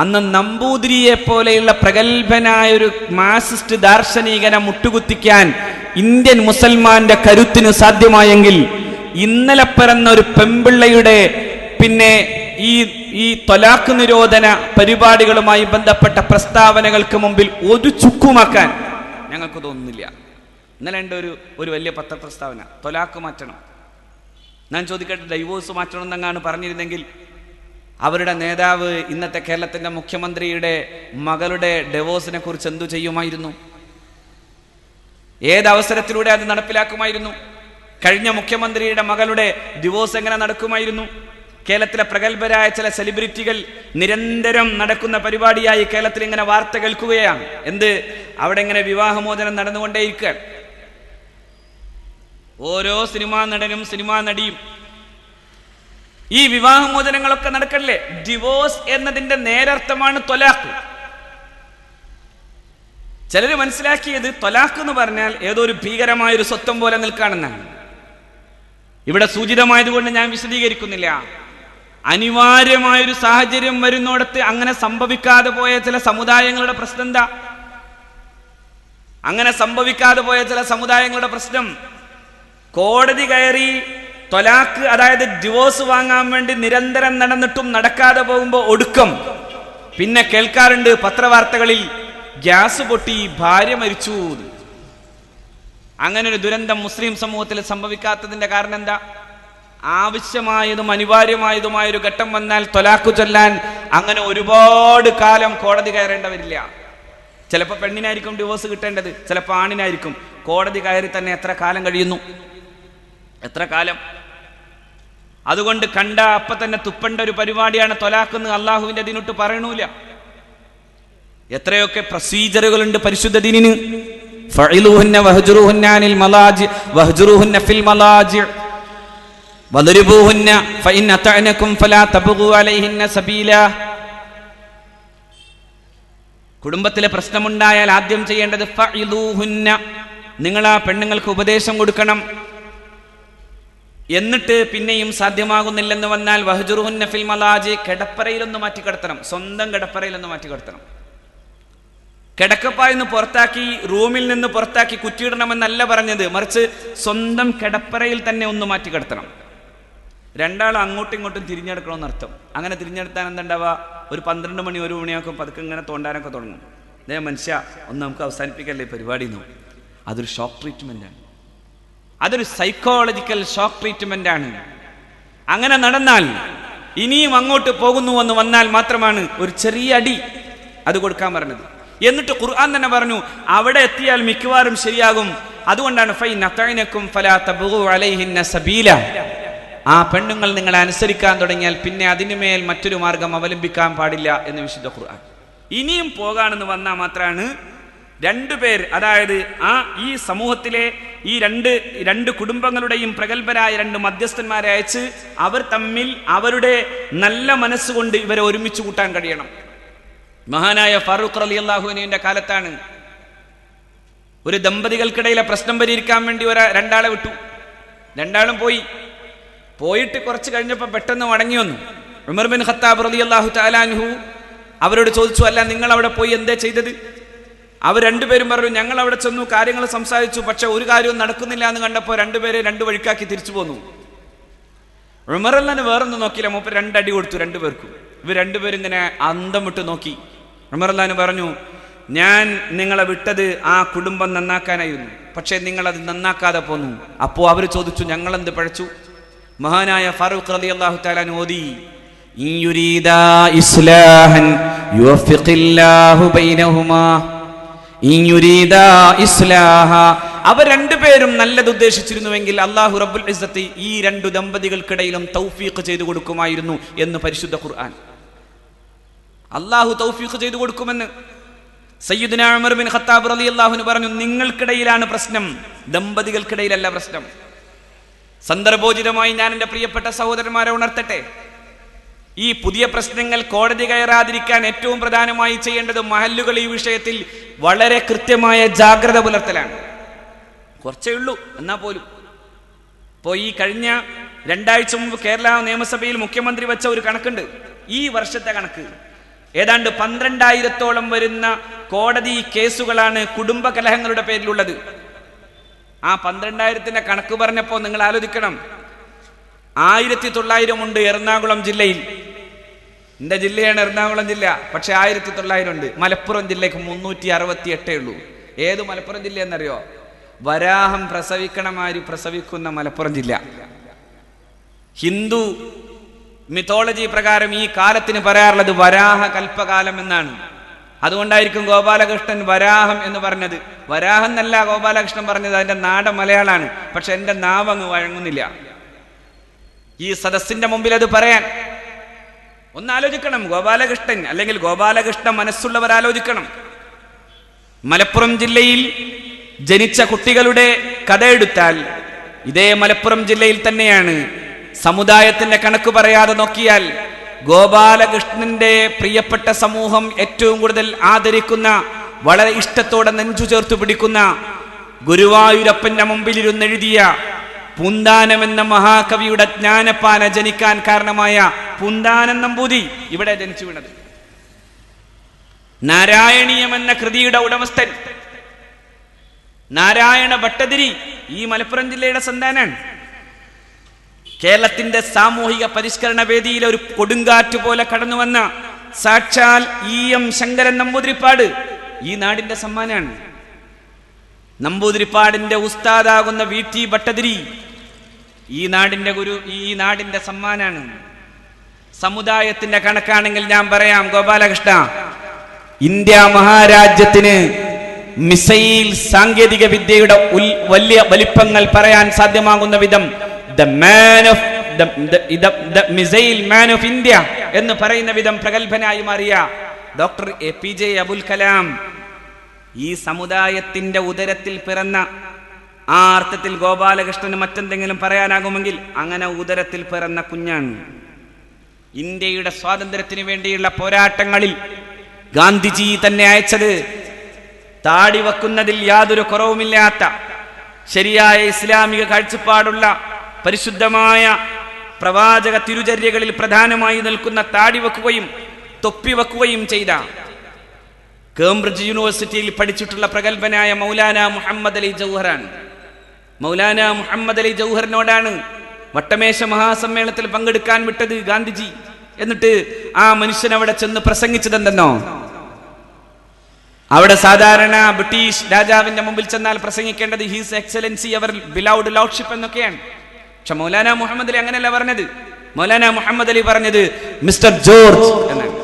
അന്ന് നമ്പൂതിരിയെ പോലെയുള്ള പ്രഗത്ഭനായ ഒരു മാർക്സിസ്റ്റ് ദാർശനികനെ മുട്ടുകുത്തിക്കാൻ ഇന്ത്യൻ മുസൽമാന്റെ കരുത്തിന് സാധ്യമായെങ്കിൽ ഇന്നലെ പിറന്ന ഒരു പെമ്പിള്ളയുടെ പിന്നെ ഈ ത്വലാഖ് നിരോധന പരിപാടികളുമായി ബന്ധപ്പെട്ട പ്രസ്താവനകൾക്ക് മുമ്പിൽ ഒരു ചുക്കുമാക്കാൻ ഞങ്ങൾക്ക് തോന്നുന്നില്ല. ഇന്നലെ ഉണ്ട് ഒരു വലിയ പത്രപ്രസ്താവന, ത്വലാഖ് മാറ്റണം. ഞാൻ ചോദിക്കട്ടെ, ഡൈവോഴ്സ് മാറ്റണം എന്നങ്ങാണ് പറഞ്ഞിരുന്നെങ്കിൽ അവരുടെ നേതാവ് ഇന്നത്തെ കേരളത്തിന്റെ മുഖ്യമന്ത്രിയുടെ മകളുടെ ഡിവോഴ്സിനെ കുറിച്ച് എന്തു ചെയ്യുമായിരുന്നു? ഏതവസരത്തിലൂടെ അത് നടപ്പിലാക്കുമായിരുന്നു? കഴിഞ്ഞ മുഖ്യമന്ത്രിയുടെ മകളുടെ ഡിവോഴ്സ് എങ്ങനെ നടക്കുമായിരുന്നു? കേരളത്തിലെ പ്രഗത്ഭരായ ചില സെലിബ്രിറ്റികൾ നിരന്തരം നടക്കുന്ന പരിപാടിയായി കേരളത്തിൽ ഇങ്ങനെ വാർത്ത കേൾക്കുകയാണ്. എന്ത്? അവിടെ ഇങ്ങനെ വിവാഹമോചനം നടന്നുകൊണ്ടേയിരിക്കുക. ഓരോ സിനിമാ നടനും സിനിമാ നടിയും ഈ വിവാഹമോചനങ്ങളൊക്കെ നടക്കല്ലേ. ഡിവോഴ്സ് എന്നതിന്റെ നേരർത്ഥമാണ് ത്വലാഖ്. ചിലര് മനസ്സിലാക്കിയത് ത്വലാഖ് എന്ന് പറഞ്ഞാൽ ഏതോ ഒരു ഭീകരമായൊരു സ്വത്വം പോലെ നിൽക്കാണെന്നാണ്. ഇവിടെ സൂചിതമായതുകൊണ്ട് ഞാൻ വിശദീകരിക്കുന്നില്ല. അനിവാര്യമായൊരു സാഹചര്യം വരുന്നിടത്ത് അങ്ങനെ സംഭവിക്കാതെ പോയ ചില സമുദായങ്ങളുടെ പ്രശ്നം എന്താ? അങ്ങനെ സംഭവിക്കാതെ പോയ ചില സമുദായങ്ങളുടെ പ്രശ്നം, കോടതി കയറി ത്വലാഖ് അതായത് ഡിവോഴ്സ് വാങ്ങാൻ വേണ്ടി നിരന്തരം നടന്നിട്ടും നടക്കാതെ പോകുമ്പോൾ ഒടുക്കം പിന്നെ കേൾക്കാറുണ്ട് പത്രവാർത്തകളിൽ ഗ്യാസ് പൊട്ടി ഭാര്യ മരിച്ചു. അങ്ങനെ ഒരു ദുരന്തം മുസ്ലിം സമൂഹത്തിൽ സംഭവിക്കാത്തതിന്റെ കാരണം എന്താ? ആവശ്യമായതും അനിവാര്യമായതുമായൊരു ഘട്ടം വന്നാൽ ത്വലാഖ് ചൊല്ലാൻ അങ്ങനെ ഒരുപാട് കാലം കോടതി കയറേണ്ട വരില്ല. ചിലപ്പോൾ പെണ്ണിനായിരിക്കും ഡിവോഴ്സ് കിട്ടേണ്ടത്, ചിലപ്പോൾ ആണിനായിരിക്കും. കോടതി കയറി തന്നെ എത്ര കാലം കഴിയുന്നു? എത്ര കാലം? അതുകൊണ്ട് കണ്ട അപ്പൊ തന്നെ തുപ്പേണ്ട ഒരു പരിപാടിയാണ് ത്വലാഖ് എന്ന് അള്ളാഹുവിന്റെ ദീനിട്ട് പറയണൂല. എത്രയൊക്കെ പ്രൊസീജറുകളുണ്ട് പരിശുദ്ധ ദീനിന്. ഫഇലുഹുന്ന വഹ്ജുറുഹുന്ന അനിൽ മലാജി വഹ്ജുറുഹുന്ന ഫിൽ മലാജി വദരിബൂഹുന്ന ഫഇൻ അതഅനകും ഫലാ തബ്ഗു അലൈഹിന്ന സബീല. കുടുംബത്തിലെ പ്രശ്നമുണ്ടായാൽ ആദ്യം ചെയ്യേണ്ടത് ഫഇലുഹുന്ന, നിങ്ങൾ ആ പെണ്ണുങ്ങൾക്ക് ഉപദേശം കൊടുക്കണം. എന്നിട്ട് പിന്നെയും സാധ്യമാകുന്നില്ലെന്ന് വന്നാൽ വഹ്ജുറുഹുന്ന ഫിൽ മലാജി, കിടപ്പറയിലൊന്ന് മാറ്റിക്കിടത്തണം. സ്വന്തം കിടപ്പറയിലൊന്ന് മാറ്റിക്കിടത്തണം. കിടക്കപ്പായിന്ന് പുറത്താക്കി റൂമിൽ നിന്ന് പുറത്താക്കി കുറ്റിയിടണമെന്നല്ല പറഞ്ഞത്, മറിച്ച് സ്വന്തം കിടപ്പറയിൽ തന്നെ ഒന്ന് മാറ്റിക്കിടത്തണം. രണ്ടാളും അങ്ങോട്ടും ഇങ്ങോട്ടും തിരിഞ്ഞെടുക്കണമെന്ന് അർത്ഥം. അങ്ങനെ തിരിഞ്ഞെടുത്താൻ എന്തുണ്ടാവുക? ഒരു 12 മണി 1 മണിയാക്കും പതുക്കെ ഇങ്ങനെ തോണ്ടാനൊക്കെ തുടങ്ങും. അതേ മനുഷ്യ ഒന്ന് നമുക്ക് അവസാനിപ്പിക്കല്ലേ പരിപാടി എന്ന്. അതൊരു ഷോക്ക് ട്രീറ്റ്മെന്റ് ആണ്. അതൊരു സൈക്കോളജിക്കൽ ഷോക്ക് ട്രീറ്റ്മെന്റ് ആണ്. അങ്ങനെ നടന്നാൽ ഇനിയും അങ്ങോട്ട് പോകുന്നുവെന്ന് വന്നാൽ മാത്രമാണ് ഒരു ചെറിയ അടി അത് കൊടുക്കാൻ പറഞ്ഞത്. എന്നിട്ട് ഖുർആൻ തന്നെ പറഞ്ഞു അവിടെ എത്തിയാൽ മിക്കവാറും ശരിയാകും. അതുകൊണ്ടാണ് ഫൈൻ അതഅനകും ഫലാ തബ്ഗു അലൈഹിന്ന സബീല. ആ പെണ്ണുങ്ങൾ നിങ്ങളെ അനുസരിക്കാൻ തുടങ്ങിയാൽ പിന്നെ അതിനുമേൽ മറ്റൊരു മാർഗം അവലംബിക്കാൻ പാടില്ല എന്ന് വിശുദ്ധ ഖുർആൻ. ഇനിയും പോകാണെന്ന് വന്നാൽ മാത്രമാണ് രണ്ടുപേർ, അതായത് ഈ സമൂഹത്തിലെ ഈ രണ്ട് കുടുംബങ്ങളുടെയും പ്രഗത്ഭരായ 2 മധ്യസ്ഥന്മാരെ അയച്ച് അവർ തമ്മിൽ അവരുടെ നല്ല മനസ്സുകൊണ്ട് ഇവരെ ഒരുമിച്ച് കൂട്ടാൻ കഴിയണം. മഹാനായ ഫാറൂഖ് റളിയല്ലാഹു അൻഹുവിന്റെ കാലത്താണ് ഒരു ദമ്പതികൾക്കിടയിലെ പ്രശ്നം പരിഹരിക്കാൻ വേണ്ടി രണ്ടാളെ വിട്ടു. രണ്ടാളും പോയിട്ട് കുറച്ച് കഴിഞ്ഞപ്പോൾ പെട്ടെന്ന് മടങ്ങി വന്നു. ഉമർ ബിൻ ഖത്താബ് റളിയല്ലാഹു തആല അൻഹു അവരോട് ചോദിച്ചു, അല്ല നിങ്ങൾ അവിടെ പോയി എന്താ ചെയ്തത്? അവർ രണ്ടുപേരും പറഞ്ഞു, ഞങ്ങൾ അവിടെ ചെന്നു, കാര്യങ്ങൾ സംസാരിച്ചു, പക്ഷെ ഒരു കാര്യവും നടക്കുന്നില്ല എന്ന് കണ്ടപ്പോൾ രണ്ടുപേരെ 2 വഴിക്കാക്കി തിരിച്ചു പോന്നു. ഉമറല്ലാന് വേറൊന്നും നോക്കിയില്ല, മൂപ്പർ 2 അടി കൊടുത്തു രണ്ടുപേർക്കും. ഇവർ രണ്ടുപേരും ഇങ്ങനെ അന്തം വിട്ട് നോക്കി. ഉമറല്ലാന് പറഞ്ഞു, ഞാൻ നിങ്ങളെ വിട്ടത് ആ കുടുംബം നന്നാക്കാനായിരുന്നു, പക്ഷെ നിങ്ങളത് നന്നാക്കാതെ പോന്നു. അപ്പോൾ അവർ ചോദിച്ചു, ഞങ്ങളെന്ത് പഴച്ചു? മഹാനായ ഫാറൂഖ് റളിയല്ലാഹു തആല ഓതി, ഇൻ യുരീദാ ഇസ്ലാഹൻ യുവഫിഖില്ലാഹു ബൈനഹുമാ ഇൻ യുരീദാ ഇസ്ലാഹ. അവർ രണ്ടുപേരും നല്ലത് ഉദ്ദേശിച്ചിരുന്നുവെങ്കിൽ അല്ലാഹു റബ്ബുൽ ഇസ്സത്തി ഈ 2 ദമ്പതികൾക്കിടയിലും തൗഫീഖ് ചെയ്തു കൊടുക്കുമായിരുന്നു എന്ന് പരിശുദ്ധ ഖുർആൻ. അല്ലാഹു തൗഫീഖ് ചെയ്തു കൊടുക്കുമെന്ന് സയ്യിദുനാ ഉമർ ബിൻ ഖത്താബ് റളിയല്ലാഹു അൻഹു പറഞ്ഞു, നിങ്ങൾക്കിടയിലാണ് പ്രശ്നം, ദമ്പതികൾക്കിടയിലല്ല പ്രശ്നം. സന്ദർഭോചിതമായി ഞാൻ എൻ്റെ പ്രിയപ്പെട്ട സഹോദരന്മാരെ ഉണർത്തട്ടെ, ഈ പുതിയ പ്രശ്നങ്ങൾ കോടതി കയറാതിരിക്കാൻ ഏറ്റവും പ്രധാനമായി ചെയ്യേണ്ടത് മഹല്ലുകൾ ഈ വിഷയത്തിൽ വളരെ കൃത്യമായ ജാഗ്രത പുലർത്തലാണ്. കുറച്ചേ ഉള്ളൂ എന്നാ പോലും. ഇപ്പോൾ ഈ കഴിഞ്ഞ 2 ആഴ്ച മുമ്പ് കേരള നിയമസഭയിൽ മുഖ്യമന്ത്രി വെച്ച ഒരു കണക്കുണ്ട്. ഈ വർഷത്തെ കണക്ക് ഏതാണ്ട് 12,000-ഓളം വരുന്ന കോടതി കേസുകളാണ് കുടുംബ കലഹങ്ങളുടെ പേരിലുള്ളത്. ആ 12,000-ന്റെ കണക്ക് പറഞ്ഞപ്പോൾ നിങ്ങൾ ആലോചിക്കണം, 1900 ഉണ്ട് എറണാകുളം ജില്ലയിൽ. എൻ്റെ ജില്ലയാണ് എറണാകുളം ജില്ല, പക്ഷെ 1900 ഉണ്ട്. മലപ്പുറം ജില്ലയ്ക്ക് 368 ഉള്ളൂ. ഏത് മലപ്പുറം ജില്ല എന്നറിയോ? വരാഹം പ്രസവിക്കണമാരി പ്രസവിക്കുന്ന മലപ്പുറം ജില്ല. ഹിന്ദു മിത്തോളജി പ്രകാരം ഈ കാലത്തിന് പറയാറുള്ളത് വരാഹ കൽപ്പകാലം എന്നാണ്. അതുകൊണ്ടായിരിക്കും ഗോപാലകൃഷ്ണൻ വരാഹം എന്ന് പറഞ്ഞത്. വരാഹം എന്നല്ല ഗോപാലകൃഷ്ണൻ പറഞ്ഞത്, അതിൻ്റെ നാടൻ മലയാളാണ്. പക്ഷെ എൻ്റെ നാവ് അങ്ങ് വഴങ്ങുന്നില്ല. ഈ സദസ്സിന്റെ മുമ്പിൽ അത് പറയാൻ ഒന്നാലോചിക്കണം. ഗോപാലകൃഷ്ണൻ അല്ലെങ്കിൽ ഗോപാലകൃഷ്ണ മനസ്സുള്ളവർ ആലോചിക്കണം. മലപ്പുറം ജില്ലയിൽ ജനിച്ച കുട്ടികളുടെ കഥ എടുത്താൽ ഇതേ മലപ്പുറം ജില്ലയിൽ തന്നെയാണ്. സമുദായത്തിന്റെ കണക്ക് പറയാതെ നോക്കിയാൽ ഗോപാലകൃഷ്ണന്റെ പ്രിയപ്പെട്ട സമൂഹം ഏറ്റവും കൂടുതൽ ആദരിക്കുന്ന, വളരെ ഇഷ്ടത്തോടെ നെഞ്ചു ചേർത്തു പിടിക്കുന്ന, ഗുരുവായൂരപ്പന്റെ മുമ്പിലിരുന്നെഴുതിയ പൂന്താനം എന്ന മഹാകവിയുടെ ജ്ഞാനപ്പാന ജനിക്കാൻ കാരണമായ പൂന്താനം നമ്പൂതി ഇവിടെ ജനിച്ചു വീണത്. നാരായണീയം എന്ന കൃതിയുടെ ഉടമസ്ഥൻ നാരായണ ഭട്ടതിരി ഈ മലപ്പുറം ജില്ലയുടെ സന്താനാണ്. കേരളത്തിന്റെ സാമൂഹിക പരിഷ്കരണ വേദിയിൽ ഒരു കൊടുങ്കാറ്റ് പോലെ കടന്നു വന്ന സാക്ഷാൽ EM ശങ്കരൻ നമ്പൂതിരിപ്പാട് ഈ നാടിന്റെ സമ്മാനാണ്. നമ്പൂതിരിപ്പാടിന്റെ ഉസ്താദാകുന്ന VT ഭട്ടതിരി ഈ നാടിന്റെ ഗുരു, ഈ നാടിന്റെ സമ്മാനാണ്. സമുദായത്തിന്റെ കണക്കാണെങ്കിൽ ഞാൻ പറയാം, ഗോപാലകൃഷ്ണ, ഇന്ത്യ മഹാരാജ്യത്തിന് മിസൈൽ സാങ്കേതിക വിദ്യയുടെ വലിയ വലിപ്പങ്ങൾ പറയാൻ സാധ്യമാകുന്ന വിധം മിസൈൽ മാൻ ഓഫ് ഇന്ത്യ എന്ന് പറയുന്ന വിധം പ്രഗത്ഭനായി മാറിയ ഡോക്ടർ APJ അബുൽ കലാം ഈ സമുദായത്തിന്റെ ഉദരത്തിൽ പിറന്ന, ആ അർത്ഥത്തിൽ ഗോപാലകൃഷ്ണന് മറ്റെന്തെങ്കിലും പറയാനാകുമെങ്കിൽ അങ്ങനെ ഉദരത്തിൽ പിറന്ന കുഞ്ഞാണ്. ഇന്ത്യയുടെ സ്വാതന്ത്ര്യത്തിന് വേണ്ടിയുള്ള പോരാട്ടങ്ങളിൽ ഗാന്ധിജി തന്നെ അയച്ചത് താടി വെക്കുന്നതിൽ യാതൊരു കുറവുമില്ലാത്ത, ശരിയായ ഇസ്ലാമിക കാഴ്ചപ്പാടുള്ള, പരിശുദ്ധമായ പ്രവാചക തിരുചര്യകളിൽ പ്രധാനമായി നിൽക്കുന്ന താടി വെക്കുകയും തൊപ്പി വെക്കുകയും ചെയ്ത, കേംബ്രിഡ്ജ് യൂണിവേഴ്സിറ്റിയിൽ പഠിച്ചിട്ടുള്ള പ്രഗത്ഭനായ മൗലാന മുഹമ്മദ് അലി ജൗഹറാണ്. മൗലാന മുഹമ്മദ് അലി ജൗഹറിനോടാണ് വട്ടമേശ മഹാസമ്മേളനത്തിൽ പങ്കെടുക്കാൻ വിട്ടത് ഗാന്ധിജി. എന്നിട്ട് ആ മനുഷ്യൻ അവിടെ ചെന്ന് പ്രസംഗിച്ചതെന്തെന്നോ? അവിടെ സാധാരണ ബ്രിട്ടീഷ് രാജാവിന്റെ മുമ്പിൽ ചെന്നാൽ പ്രസംഗിക്കേണ്ടത് ഹിസ് എക്സലൻസി, അവർ ബിലൗഡ് ലോർഡ്ഷിപ്പ് എന്നൊക്കെയാണ്. പക്ഷെ മൗലാന മുഹമ്മദ് അലി അങ്ങനെയല്ല പറഞ്ഞത്. മൗലാന മുഹമ്മദ് അലി പറഞ്ഞത് മിസ്റ്റർ ജോർജ് എന്നാണ്.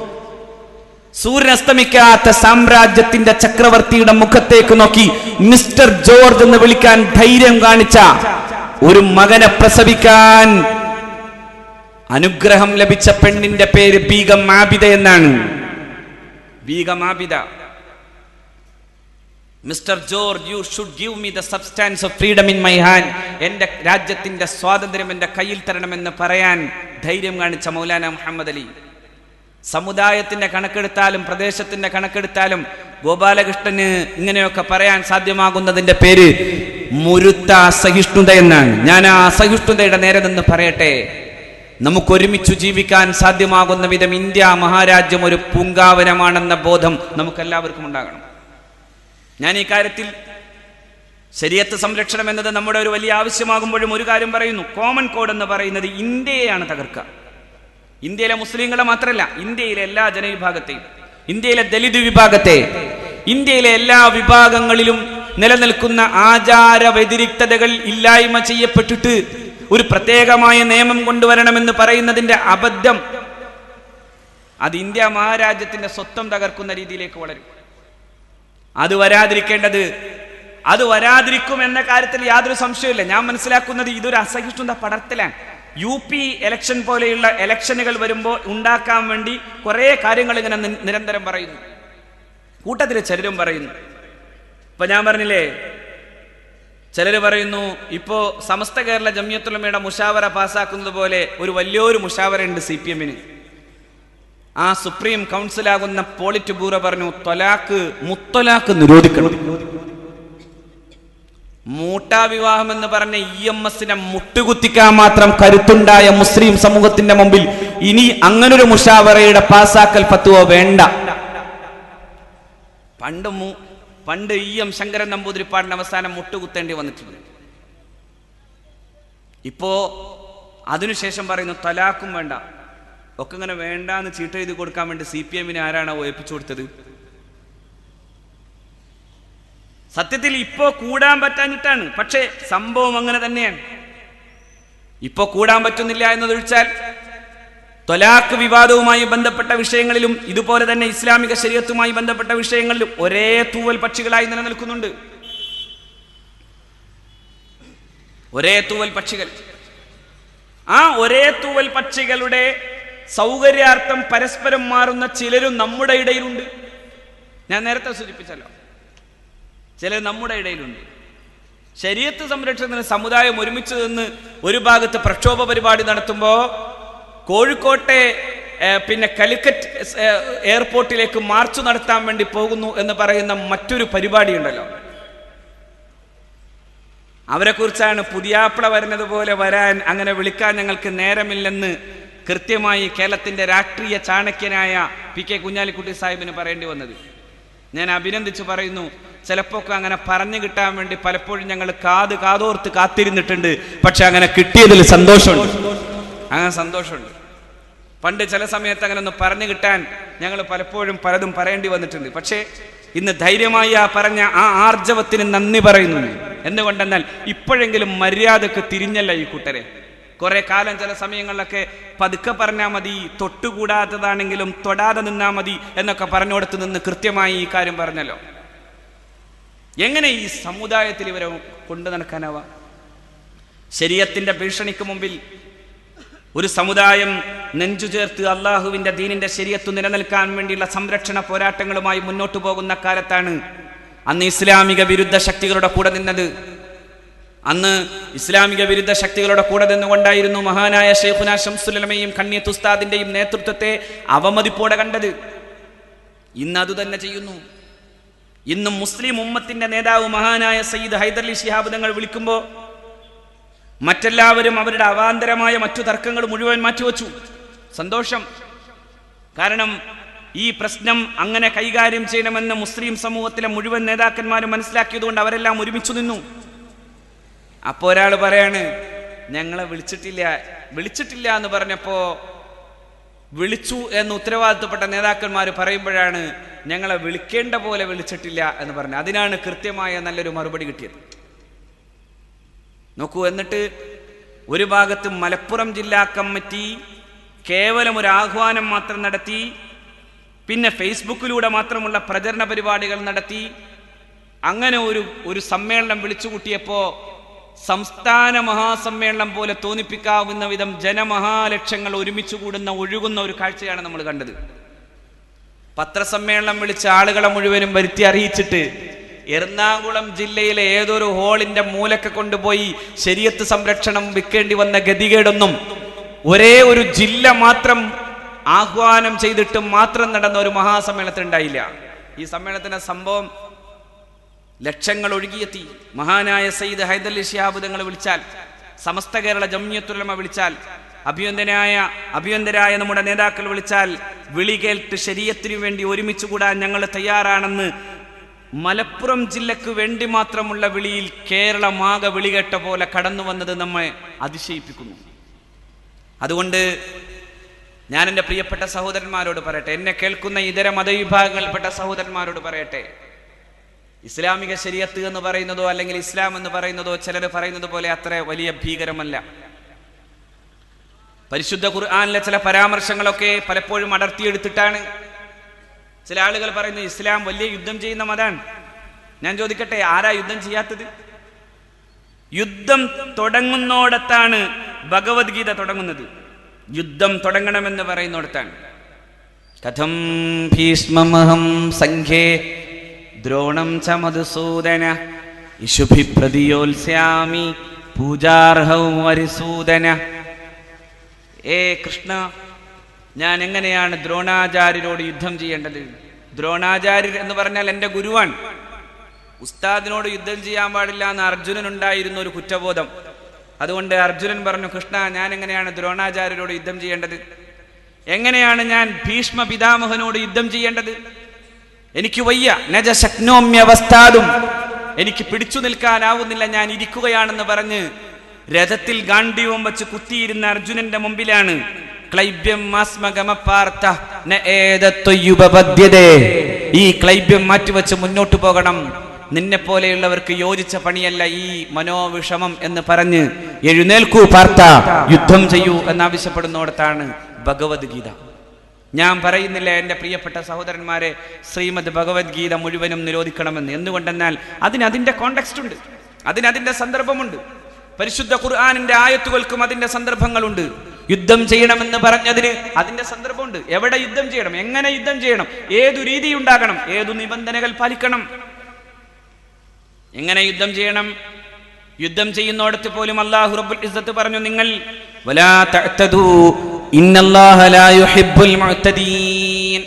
സൂര്യൻ അസ്തമിക്കാത്ത സാമ്രാജ്യത്തിന്റെ ചക്രവർത്തിയുടെ മുഖത്തേക്ക് നോക്കി മിസ്റ്റർ ജോർജ് എന്ന് വിളിക്കാൻ ധൈര്യം കാണിച്ച, ഒരു മകനെ പ്രസവിക്കാൻ അനുഗ്രഹം ലഭിച്ച പെണ്ണിന്റെ പേര് ബീഗം ആബിദ എന്നാണ്. Begum Abida, mister George, you should give me the substance of freedom in my hand. എന്റെ രാജ്യത്തിന്റെ സ്വാതന്ത്ര്യം എന്റെ കയ്യിൽ തരണമെന്ന് പറയാൻ ധൈര്യം കാണിച്ച മൗലാന മുഹമ്മദ് അലി. സമുദായത്തിന്റെ കണക്കെടുത്താലും പ്രദേശത്തിന്റെ കണക്കെടുത്താലും ഗോപാലകൃഷ്ണന് ഇങ്ങനെയൊക്കെ പറയാൻ സാധ്യമാകുന്നതിന്റെ പേര് മുരുത്ത അസഹിഷ്ണുത എന്നാണ്. ഞാൻ ആ അസഹിഷ്ണുതയുടെ നേരെ നിന്ന് പറയട്ടെ, നമുക്കൊരുമിച്ചു ജീവിക്കാൻ സാധ്യമാകുന്ന വിധം ഇന്ത്യ മഹാരാജ്യം ഒരു പൂങ്കാവനമാണെന്ന ബോധം നമുക്കെല്ലാവർക്കും ഉണ്ടാകണം. ഞാൻ ഈ കാര്യത്തിൽ ശരീഅത്ത് സംരക്ഷണം എന്നത് നമ്മുടെ ഒരു വലിയ ആവശ്യമാകുമ്പോഴും ഒരു കാര്യം പറയുന്നു. കോമൺ കോഡ് എന്ന് പറയുന്നത് ഇന്ത്യയെയാണ് തകർക്കുക. ഇന്ത്യയിലെ മുസ്ലിങ്ങളെ മാത്രമല്ല, ഇന്ത്യയിലെ എല്ലാ ജനവിഭാഗത്തെയും, ഇന്ത്യയിലെ ദലിത് വിഭാഗത്തെ, ഇന്ത്യയിലെ എല്ലാ വിഭാഗങ്ങളിലും നിലനിൽക്കുന്ന ആചാര വ്യതിരിക്തതകൾ ഇല്ലായ്മ ചെയ്യപ്പെട്ടിട്ട് ഒരു പ്രത്യേകമായ നിയമം കൊണ്ടുവരണമെന്ന് പറയുന്നതിന്റെ അബദ്ധം അത് ഇന്ത്യ മഹാരാജ്യത്തിന്റെ സ്വത്വം തകർക്കുന്ന രീതിയിലേക്ക് വളരും. അത് വരാതിരിക്കും എന്ന കാര്യത്തിൽ യാതൊരു സംശയമില്ല. ഞാൻ മനസ്സിലാക്കുന്നത് ഇതൊരു അസഹിഷ്ണുത പടർത്തലാണ്. UP ഇലക്ഷൻ പോലെയുള്ള ഇലക്ഷനുകൾ വരുമ്പോൾ ഉണ്ടാക്കാൻ വേണ്ടി കുറെ കാര്യങ്ങൾ ഇങ്ങനെ നിരന്തരം പറയുന്നു. കൂട്ടത്തിൽ ചിലരും പറയുന്നു, ഇപ്പൊ ഞാൻ പറഞ്ഞില്ലേ, ചിലര് പറയുന്നു ഇപ്പോ സമസ്ത കേരള ജംഇയ്യത്തുൽ ഉലമയുടെ മുഷാവറ പാസ്സാക്കുന്നത് പോലെ ഒരു വലിയൊരു മുഷാവറ ഉണ്ട് CPM-ന്. ആ സുപ്രീം കൗൺസിലാകുന്ന പോളിറ്റ് ബ്യൂറോ പറഞ്ഞു മുത്തലാഖ് നിരോധിക്കണം. മൂട്ടാ വിവാഹം എന്ന് പറഞ്ഞ EMS-നെ മുട്ടുകുത്തിക്കാൻ മാത്രം കരുത്തുണ്ടായ മുസ്ലിം സമൂഹത്തിന്റെ മുമ്പിൽ ഇനി അങ്ങനൊരു മുഷാവറയുടെ പാസാക്കൽ ഫത്വ വേണ്ട. പണ്ട് EM ശങ്കരൻ നമ്പൂതിരിപ്പാടിന് അവസാനം മുട്ടുകുത്തേണ്ടി വന്നിട്ടുണ്ട്. ഇപ്പോ അതിനുശേഷം പറയുന്നു തലാഖും വേണ്ട, ഒക്കെ ഇങ്ങനെ വേണ്ടാന്ന് ചീട്ടെഴുതി കൊടുക്കാൻ വേണ്ടി CPM-ന് ആരാണോ ഏൽപ്പിച്ചു കൊടുത്തത്? സത്യത്തിൽ ഇപ്പോ കൂടാൻ പറ്റാഞ്ഞിട്ടാണ്. പക്ഷേ സംഭവം അങ്ങനെ തന്നെയാണ്. ഇപ്പോ കൂടാൻ പറ്റുന്നില്ല എന്നതൊഴിച്ചാൽ ത്വലാഖ് വിവാദവുമായി ബന്ധപ്പെട്ട വിഷയങ്ങളിലും ഇതുപോലെ തന്നെ ഇസ്ലാമിക ശരീഅത്തുമായി ബന്ധപ്പെട്ട വിഷയങ്ങളിലും ഒരേ തൂവൽ പക്ഷികളായി നിലനിൽക്കുന്നുണ്ട്. ഒരേ തൂവൽ പക്ഷികൾ. ആ ഒരേ തൂവൽ പക്ഷികളുടെ സൗകര്യാർത്ഥം പരസ്പരം മാറുന്ന ചിലരും നമ്മുടെ ഇടയിലുണ്ട്. ഞാൻ നേരത്തെ സൂചിപ്പിച്ചല്ലോ, ചിലർ നമ്മുടെ ഇടയിലുണ്ട്. ശരീഅത്ത് സംരക്ഷണത്തിന് സമുദായം ഒരുമിച്ച് നിന്ന് ഒരു ഭാഗത്ത് പ്രക്ഷോഭ പരിപാടി നടത്തുമ്പോൾ കോഴിക്കോട്ടെ കാലിക്കറ്റ് എയർപോർട്ടിലേക്ക് മാർച്ച് നടത്താൻ വേണ്ടി പോകുന്നു എന്ന് പറയുന്ന മറ്റൊരു പരിപാടി ഉണ്ടല്ലോ, അവരെ കുറിച്ചാണ് പുതിയാപ്പിള വരുന്നത് പോലെ വരാൻ അങ്ങനെ വിളിക്കാൻ ഞങ്ങൾക്ക് നേരമില്ലെന്ന് കൃത്യമായി കേരളത്തിന്റെ രാഷ്ട്രീയ ചാണക്യനായ പി.കെ. കുഞ്ഞാലിക്കുട്ടി സാഹിബിന് പറയേണ്ടി വന്നത്. ഞാൻ അഭിനന്ദിച്ചു പറയുന്നു. ചിലപ്പോൾ അങ്ങനെ പറഞ്ഞു കിട്ടാൻ വേണ്ടി പലപ്പോഴും ഞങ്ങൾ കാതോർത്ത് കാത്തിരുന്നിട്ടുണ്ട്. പക്ഷെ അങ്ങനെ കിട്ടിയതിൽ സന്തോഷമുണ്ട്. അങ്ങനെ സന്തോഷമുണ്ട്. പണ്ട് ചില സമയത്ത് അങ്ങനെ ഒന്ന് പറഞ്ഞു കിട്ടാൻ ഞങ്ങൾ പലപ്പോഴും പലതും പറയേണ്ടി വന്നിട്ടുണ്ട്. പക്ഷേ ഇന്ന് ധൈര്യമായി പറഞ്ഞ ആ ആർജവത്തിന് നന്ദി പറയുന്നു. എന്തുകൊണ്ടെന്നാൽ ഇപ്പോഴെങ്കിലും മര്യാദക്ക് തിരിഞ്ഞല്ല ഈ കൂട്ടരെ. കുറെ കാലം ചില സമയങ്ങളിലൊക്കെ പതുക്കെ പറഞ്ഞാൽ മതി, തൊട്ടുകൂടാത്തതാണെങ്കിലും തൊടാതെ നിന്നാ മതി എന്നൊക്കെ പറഞ്ഞുകൊടുത്ത് നിന്ന് കൃത്യമായി ഈ കാര്യം പറഞ്ഞല്ലോ. എങ്ങനെ ഈ സമുദായത്തിൽ ഇവരെ കൊണ്ടു നടക്കാനാവാ? ശരീഅത്തിന്റെ ഭീഷണിക്ക് മുമ്പിൽ ഒരു സമുദായം നെഞ്ചു ചേർത്ത് അള്ളാഹുവിന്റെ ദീനിന്റെ ശരീഅത്ത് നിലനിൽക്കാൻ വേണ്ടിയുള്ള സംരക്ഷണ പോരാട്ടങ്ങളുമായി മുന്നോട്ടു പോകുന്ന കാലത്താണ് അന്ന് ഇസ്ലാമിക വിരുദ്ധ ശക്തികളുടെ കൂടെ നിന്നത്. അന്ന് ഇസ്ലാമിക വിരുദ്ധ ശക്തികളുടെ കൂടെ നിന്നുകൊണ്ടായിരുന്നു മഹാനായ ശൈഖുനാ ശംസുൽ ഉലമയും കണ്ണിയത്ത് ഉസ്താദിന്റെയും നേതൃത്വത്തെ അവമതിപ്പോടെ കണ്ടത്. ഇന്ന് അതുതന്നെ ചെയ്യുന്നു. ഇന്നും മുസ്ലിം ഉമ്മത്തിന്റെ നേതാവ് മഹാനായ സയ്യിദ് ഹൈദരലി ശിഹാബ് തങ്ങൾ വിളിക്കുമ്പോൾ മറ്റെല്ലാവരും അവരുടെ അവാന്തരമായ മറ്റു തർക്കങ്ങൾ മുഴുവൻ മാറ്റിവെച്ചു. സന്തോഷം. കാരണം ഈ പ്രശ്നം അങ്ങനെ കൈകാര്യം ചെയ്യണമെന്ന് മുസ്ലിം സമൂഹത്തിലെ മുഴുവൻ നേതാക്കന്മാരും മനസ്സിലാക്കിയതുകൊണ്ട് അവരെല്ലാം ഒരുമിച്ചു നിന്നു. അപ്പോ ഒരാൾ പറയാണ്, ഞങ്ങളെ വിളിച്ചിട്ടില്ല എന്ന് പറഞ്ഞപ്പോ വിളിച്ചു എന്ന് ഉത്തരവാദിത്തപ്പെട്ട നേതാക്കന്മാർ പറയുമ്പോഴാണ് ഞങ്ങളെ വിളിക്കേണ്ട പോലെ വിളിച്ചിട്ടില്ല എന്ന് പറഞ്ഞു. അതിനാണ് കൃത്യമായ നല്ലൊരു മറുപടി കിട്ടിയത്. നോക്കൂ, എന്നിട്ട് ഒരു ഭാഗത്ത് മലപ്പുറം ജില്ലാ കമ്മിറ്റി കേവലം ഒരു ആഹ്വാനം മാത്രം നടത്തി, പിന്നെ ഫേസ്ബുക്കിലൂടെ മാത്രമുള്ള പ്രചരണ പരിപാടികൾ നടത്തി, അങ്ങനെ ഒരു സമ്മേളനം വിളിച്ചുകൂട്ടിയപ്പോ സംസ്ഥാന മഹാസമ്മേളനം പോലെ തോന്നിപ്പിക്കാവുന്ന വിധം ജനമഹാലക്ഷങ്ങൾ ഒരുമിച്ച് കൂടുന്ന ഒഴുകുന്ന ഒരു കാഴ്ചയാണ് നമ്മൾ കണ്ടത്. പത്രസമ്മേളനം വിളിച്ച ആളുകളെ മുഴുവനും വരുത്തി അറിയിച്ചിട്ട് എറണാകുളം ജില്ലയിലെ ഏതൊരു ഹോളിന്റെ മൂലക്കെ കൊണ്ടുപോയി ശരീഅത്ത് സംരക്ഷണം വിൽക്കേണ്ടി വന്ന ഗതികേടൊന്നും ഒരേ ഒരു ജില്ല മാത്രം ആഹ്വാനം ചെയ്തിട്ട് മാത്രം നടന്ന ഒരു മഹാസമ്മേളനത്തിൽ ഉണ്ടായില്ല. ഈ സമ്മേളനത്തിന്റെ സംഭവം ലക്ഷങ്ങൾ ഒഴുകിയെത്തി. മഹാനായ സയ്യിദ് ഹൈദരലി ശിഹാബ് തങ്ങൾ വിളിച്ചാൽ, സമസ്ത കേരള ജംഇയ്യത്തുൽ ഉലമ വിളിച്ചാൽ, അഭിയന്തരായ നമ്മുടെ നേതാക്കൾ വിളിച്ചാൽ വിളി കേട്ട് ശരീഅത്തിന് വേണ്ടി ഒരുമിച്ച് കൂടാൻ ഞങ്ങൾ തയ്യാറാണെന്ന് മലപ്പുറം ജില്ലക്ക് വേണ്ടി മാത്രമുള്ള വിളിയിൽ കേരളമാകെ വിളികേട്ട പോലെ കടന്നു വന്നത് നമ്മെ അതിശയിപ്പിക്കുന്നു. അതുകൊണ്ട് ഞാൻ എൻ്റെ പ്രിയപ്പെട്ട സഹോദരന്മാരോട് പറയട്ടെ, എന്നെ കേൾക്കുന്ന ഇതര മതവിഭാഗങ്ങളിൽപ്പെട്ട സഹോദരന്മാരോട് പറയട്ടെ, ഇസ്ലാമിക ശരീഅത്ത് എന്ന് പറയുന്നതോ അല്ലെങ്കിൽ ഇസ്ലാം എന്ന് പറയുന്നതോ ചിലർ പറയുന്നത് പോലെ അത്ര വലിയ ഭീകരമല്ല. പരിശുദ്ധ ഖുർആനിലെ ചില പരാമർശങ്ങളൊക്കെ പലപ്പോഴും അടർത്തിയെടുത്തിട്ടാണ് ചില ആളുകൾ പറയുന്നത് ഇസ്ലാം വലിയ യുദ്ധം ചെയ്യുന്ന മതമാണ്. ഞാൻ ചോദിക്കട്ടെ, ആരാ യുദ്ധം ചെയ്യാത്തത്? യുദ്ധം തുടങ്ങുന്നോടത്താണ് ഭഗവത്ഗീത തുടങ്ങുന്നത്. യുദ്ധം തുടങ്ങണമെന്ന് പറയുന്നിടത്താണ്. കഥം ഭീഷ്മമഹം സംഘേ ദ്രോണം ച മധുസൂദന ഇഷുഭി പ്രതിയോത്സ്യാമി പൂജാർഹൗ വരിസൂദന. കൃഷ്ണ, ഞാൻ എങ്ങനെയാണ് ദ്രോണാചാര്യരോട് യുദ്ധം ചെയ്യേണ്ടത്? ദ്രോണാചാര്യർ എന്ന് പറഞ്ഞാൽ എൻ്റെ ഗുരുവാൻ. ഉസ്താദിനോട് യുദ്ധം ചെയ്യാൻ പാടില്ല എന്ന് അർജുനനുണ്ടായിരുന്ന ഒരു കുറ്റബോധം. അതുകൊണ്ട് അർജുനൻ പറഞ്ഞു, കൃഷ്ണ, ഞാൻ എങ്ങനെയാണ് ദ്രോണാചാര്യരോട് യുദ്ധം ചെയ്യേണ്ടത്? എങ്ങനെയാണ് ഞാൻ ഭീഷ്മ പിതാമഹനോട് യുദ്ധം ചെയ്യേണ്ടത്? എനിക്ക് വയ്യ, നജ ശക്നോമ്യവസ്ഥാതും, എനിക്ക് പിടിച്ചു നിൽക്കാനാവുന്നില്ല, ഞാൻ ഇരിക്കുകയാണെന്ന് പറഞ്ഞ് രഥത്തിൽ ഗാണ്ഡീവം വെച്ച് കുത്തിയിരുന്ന അർജുനന്റെ മുമ്പിലാണ് ഈ ക്ലൈബ്യം മാറ്റിവെച്ച് മുന്നോട്ടു പോകണം, നിന്നെ പോലെയുള്ളവർക്ക് യോജിച്ച പണിയല്ല ഈ മനോവിഷമം എന്ന് പറഞ്ഞ് എഴുന്നേൽക്കൂ പാർത്ത, യുദ്ധം ചെയ്യൂ എന്നാവശ്യപ്പെടുന്നിടത്താണ് ഭഗവത്ഗീത. ഞാൻ പറയുന്നില്ല എൻ്റെ പ്രിയപ്പെട്ട സഹോദരന്മാരെ, ശ്രീമദ് ഭഗവത്ഗീത മുഴുവനും നിരോധിക്കണമെന്ന്. എന്തുകൊണ്ടെന്നാൽ അതിൻ്റെ കോണ്ടെക്സ്റ്റ് ഉണ്ട്, അതിൻ്റെ സന്ദർഭമുണ്ട്. പരിശുദ്ധ ഖുർആനിന്റെ ആയത്തുകൾക്കും അതിന്റെ സന്ദർഭങ്ങളുണ്ട്. യുദ്ധം ചെയ്യണമെന്ന് പറഞ്ഞതിന് അതിന്റെ സന്ദർഭമുണ്ട്. എവിടെ യുദ്ധം ചെയ്യണം, എങ്ങനെ യുദ്ധം ചെയ്യണം, ഏതു രീതി ഉണ്ടാകണം, ഏതു നിബന്ധനകൾ പാലിക്കണം, എങ്ങനെ യുദ്ധം ചെയ്യണം. യുദ്ധം ചെയ്യുന്നിടത്ത് പോലും അല്ലാഹു റബ്ബുൽ ഇസ്സത്ത് പറഞ്ഞു, നിങ്ങൾ വലാ തഅ്തദൂ ഇന്നല്ലാഹ ലാ യുഹിബ്ബുൽ മുഅ്തദീൻ,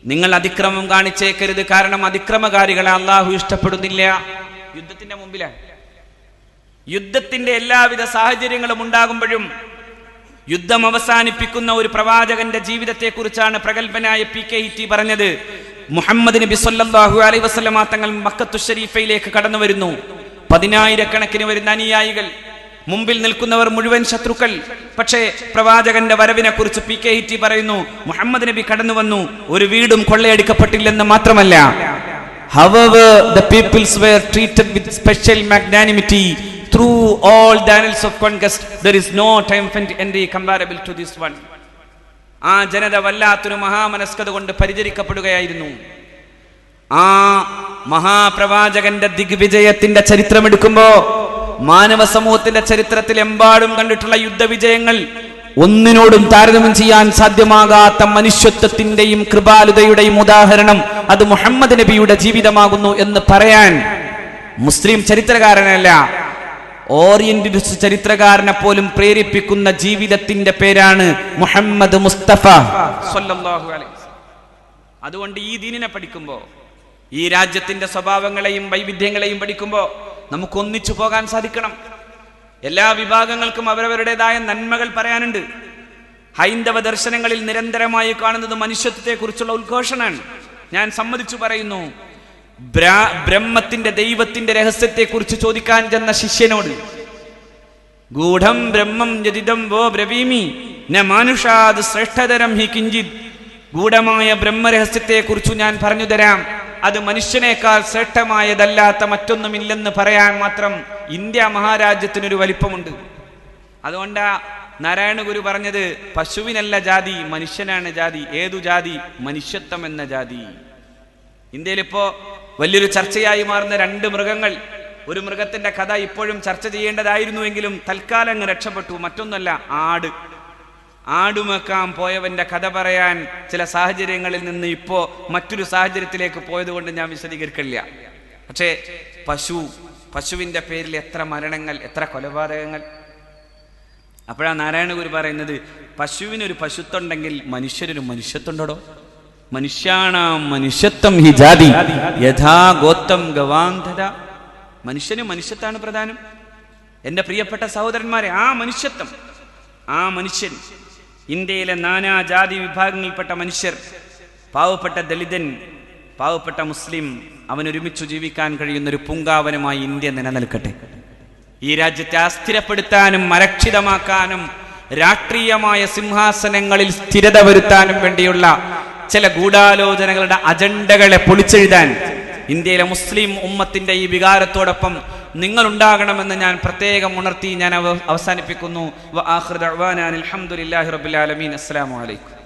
നിങ്ങൾ അതിക്രമം കാണിച്ചേക്കരുത്, കാരണം അതിക്രമകാരികളെ അല്ലാഹു ഇഷ്ടപ്പെടുന്നില്ല. യുദ്ധത്തിന്റെ മുമ്പിലാണ്. യുദ്ധത്തിന്റെ എല്ലാവിധ സാഹചര്യങ്ങളും ഉണ്ടാകുമ്പോഴും യുദ്ധം അവസാനിപ്പിക്കുന്ന ഒരു പ്രവാചകന്റെ ജീവിതത്തെ കുറിച്ചാണ് പ്രഗത്ഭനായ PK പറഞ്ഞത്. മുഹമ്മദ് നബി സല്ലല്ലാഹു അലൈഹി വസല്ലമ തങ്ങൾ മക്കത്തു ശരീഫയിലേക്ക് കടന്നു വരുന്നു. 10,000 വരുന്ന അനുയായികൾ, മുമ്പിൽ നിൽക്കുന്നവർ മുഴുവൻ ശത്രുക്കൾ. പക്ഷേ പ്രവാചകന്റെ വരവിനെ കുറിച്ച് PK പറയുന്നു, മുഹമ്മദ് നബി കടന്നു വന്നു, ഒരു വീടും കൊള്ളയടിക്കപ്പെട്ടില്ലെന്ന് മാത്രമല്ല, however the peoples were treated with special magnanimity through all the annals of conquest, there is no triumphant entry comparable to this one. ആ ജനത വല്ലാത്തൊരു മഹാമനസ്കത കൊണ്ട് പരിചരിക്കപ്പെടുകയായിരുന്നു. ആ മഹാപ്രവാചകന്റെ ദിഗ്വിജയത്തിന്റെ ചരിത്രമെടുക്കുമ്പോ മാനവ സമൂഹത്തിന്റെ ചരിത്രത്തിൽ എമ്പാടും കണ്ടിട്ടുള്ള യുദ്ധവിജയങ്ങൾ ഒന്നിനോടും താരതമ്യം ചെയ്യാൻ സാധ്യമാകാത്ത മനുഷ്യത്വത്തിന്റെയും കൃപാലുതയുടെയും ഉദാഹരണം അത് മുഹമ്മദ് നബിയുടെ ജീവിതമാകുന്നു എന്ന് പറയാൻ മുസ്ലിം ചരിത്രകാരനല്ല, ഓറിയന്റലിസ്റ്റ് ചരിത്രകാരനെ പോലും പ്രേരിപ്പിക്കുന്ന ജീവിതത്തിന്റെ പേരാണ് മുഹമ്മദ് മുസ്തഫ സ്വല്ലല്ലാഹു അലൈഹി വസല്ലം. അതുകൊണ്ട് ഈ ദീനിനെ പഠിക്കുമ്പോൾ, ഈ രാജ്യത്തിന്റെ സ്വഭാവങ്ങളെയും വൈവിധ്യങ്ങളെയും പഠിക്കുമ്പോൾ നമുക്ക് ഒന്നിച്ചു പോകാൻ സാധിക്കണം. എല്ലാ വിഭാഗങ്ങൾക്കും അവരവരുടേതായ നന്മകൾ പറയാനുണ്ട്. ഹൈന്ദവ ദർശനങ്ങളിൽ നിരന്തരമായി കാണുന്നത് മനുഷ്യത്വത്തെ കുറിച്ചുള്ള ഉദ്ഘോഷണമാണ്. ഞാൻ സമ്മതിച്ചു പറയുന്നു, ബ്രഹ്മത്തിന്റെ ദൈവത്തിന്റെ രഹസ്യത്തെ കുറിച്ച് ചോദിക്കാൻ ചെന്ന ശിഷ്യനോട് ഗൂഢം ബ്രഹ്മം ജദിദം വോ ബ്രവീമി ന മാനുഷാദ് ശ്രേഷ്ഠതരം ഹി കിഞ്ചിത്, ഗൂഢമായ ബ്രഹ്മരഹസ്യത്തെ കുറിച്ചു ഞാൻ പറഞ്ഞു തരാം, അത് മനുഷ്യനേക്കാൾ ശ്രേഷ്ഠമായതല്ലാത്ത മറ്റൊന്നുമില്ലെന്ന് പറയാൻ മാത്രം ഇന്ത്യ മഹാരാജ്യത്തിനൊരു വലിപ്പമുണ്ട്. അതുകൊണ്ടാ നാരായണ ഗുരു പറഞ്ഞത്, പശുവിനല്ല ജാതി, മനുഷ്യനാണ് ജാതി. ഏതു ജാതി? മനുഷ്യത്വം എന്ന ജാതി. ഇന്ത്യയിലിപ്പോ വലിയൊരു ചർച്ചയായി മാറുന്ന 2 മൃഗങ്ങൾ. ഒരു മൃഗത്തിന്റെ കഥ ഇപ്പോഴും ചർച്ച ചെയ്യേണ്ടതായിരുന്നുവെങ്കിലും തൽക്കാലം അങ്ങ് രക്ഷപ്പെട്ടു. മറ്റൊന്നല്ല, ആടുമേക്കാൻ പോയവന്റെ കഥ പറയാൻ ചില സാഹചര്യങ്ങളിൽ നിന്ന് ഇപ്പോ മറ്റൊരു സാഹചര്യത്തിലേക്ക് പോയതുകൊണ്ട് ഞാൻ വിശദീകരിക്കില്ല. പക്ഷേ പശുവിന്റെ പേരിൽ എത്ര മരണങ്ങൾ, എത്ര കൊലപാതകങ്ങൾ. അപ്പോഴാണ് നാരായണ ഗുരു പറയുന്നത്, പശുവിനൊരു പശുത്വമുണ്ടെങ്കിൽ മനുഷ്യരൊരു മനുഷ്യത്വമുണ്ടോ? മനുഷ്യാണാം മനുഷ്യത്വം ഹി ജാതി യഥാ ഗോത്തം ഗവാന്ധത. മനുഷ്യന് മനുഷ്യത്വമാണ് പ്രധാനം. എൻ്റെ പ്രിയപ്പെട്ട സഹോദരന്മാരെ, ആ മനുഷ്യൻ, ഇന്ത്യയിലെ നാനാജാതി വിഭാഗങ്ങളിൽപ്പെട്ട മനുഷ്യർ, പാവപ്പെട്ട ദളിതൻ, പാവപ്പെട്ട മുസ്ലിം, അവനൊരുമിച്ചു ജീവിക്കാൻ കഴിയുന്നൊരു പൂങ്കാവനമായി ഇന്ത്യ നിലനിൽക്കട്ടെ. ഈ രാജ്യത്തെ അസ്ഥിരപ്പെടുത്താനും അരക്ഷിതമാക്കാനും രാഷ്ട്രീയമായ സിംഹാസനങ്ങളിൽ സ്ഥിരത വരുത്താനും വേണ്ടിയുള്ള ചില ഗൂഢാലോചനകളുടെ അജണ്ടകളെ പൊളിച്ചെഴുതാൻ ഇന്ത്യയിലെ മുസ്ലിം ഉമ്മത്തിന്റെ ഈ വികാരത്തോടൊപ്പം നിങ്ങൾ ഉണ്ടാകണമെന്ന് ഞാൻ പ്രത്യേകം ഉണർത്തി ഞാൻ അവസാനിപ്പിക്കുന്നു. വ ആഖിറു ദഅ്വാനാ അൽഹംദുലില്ലാഹി റബ്ബിൽ ആലമീൻ. അസ്സലാമു അലൈക്കും.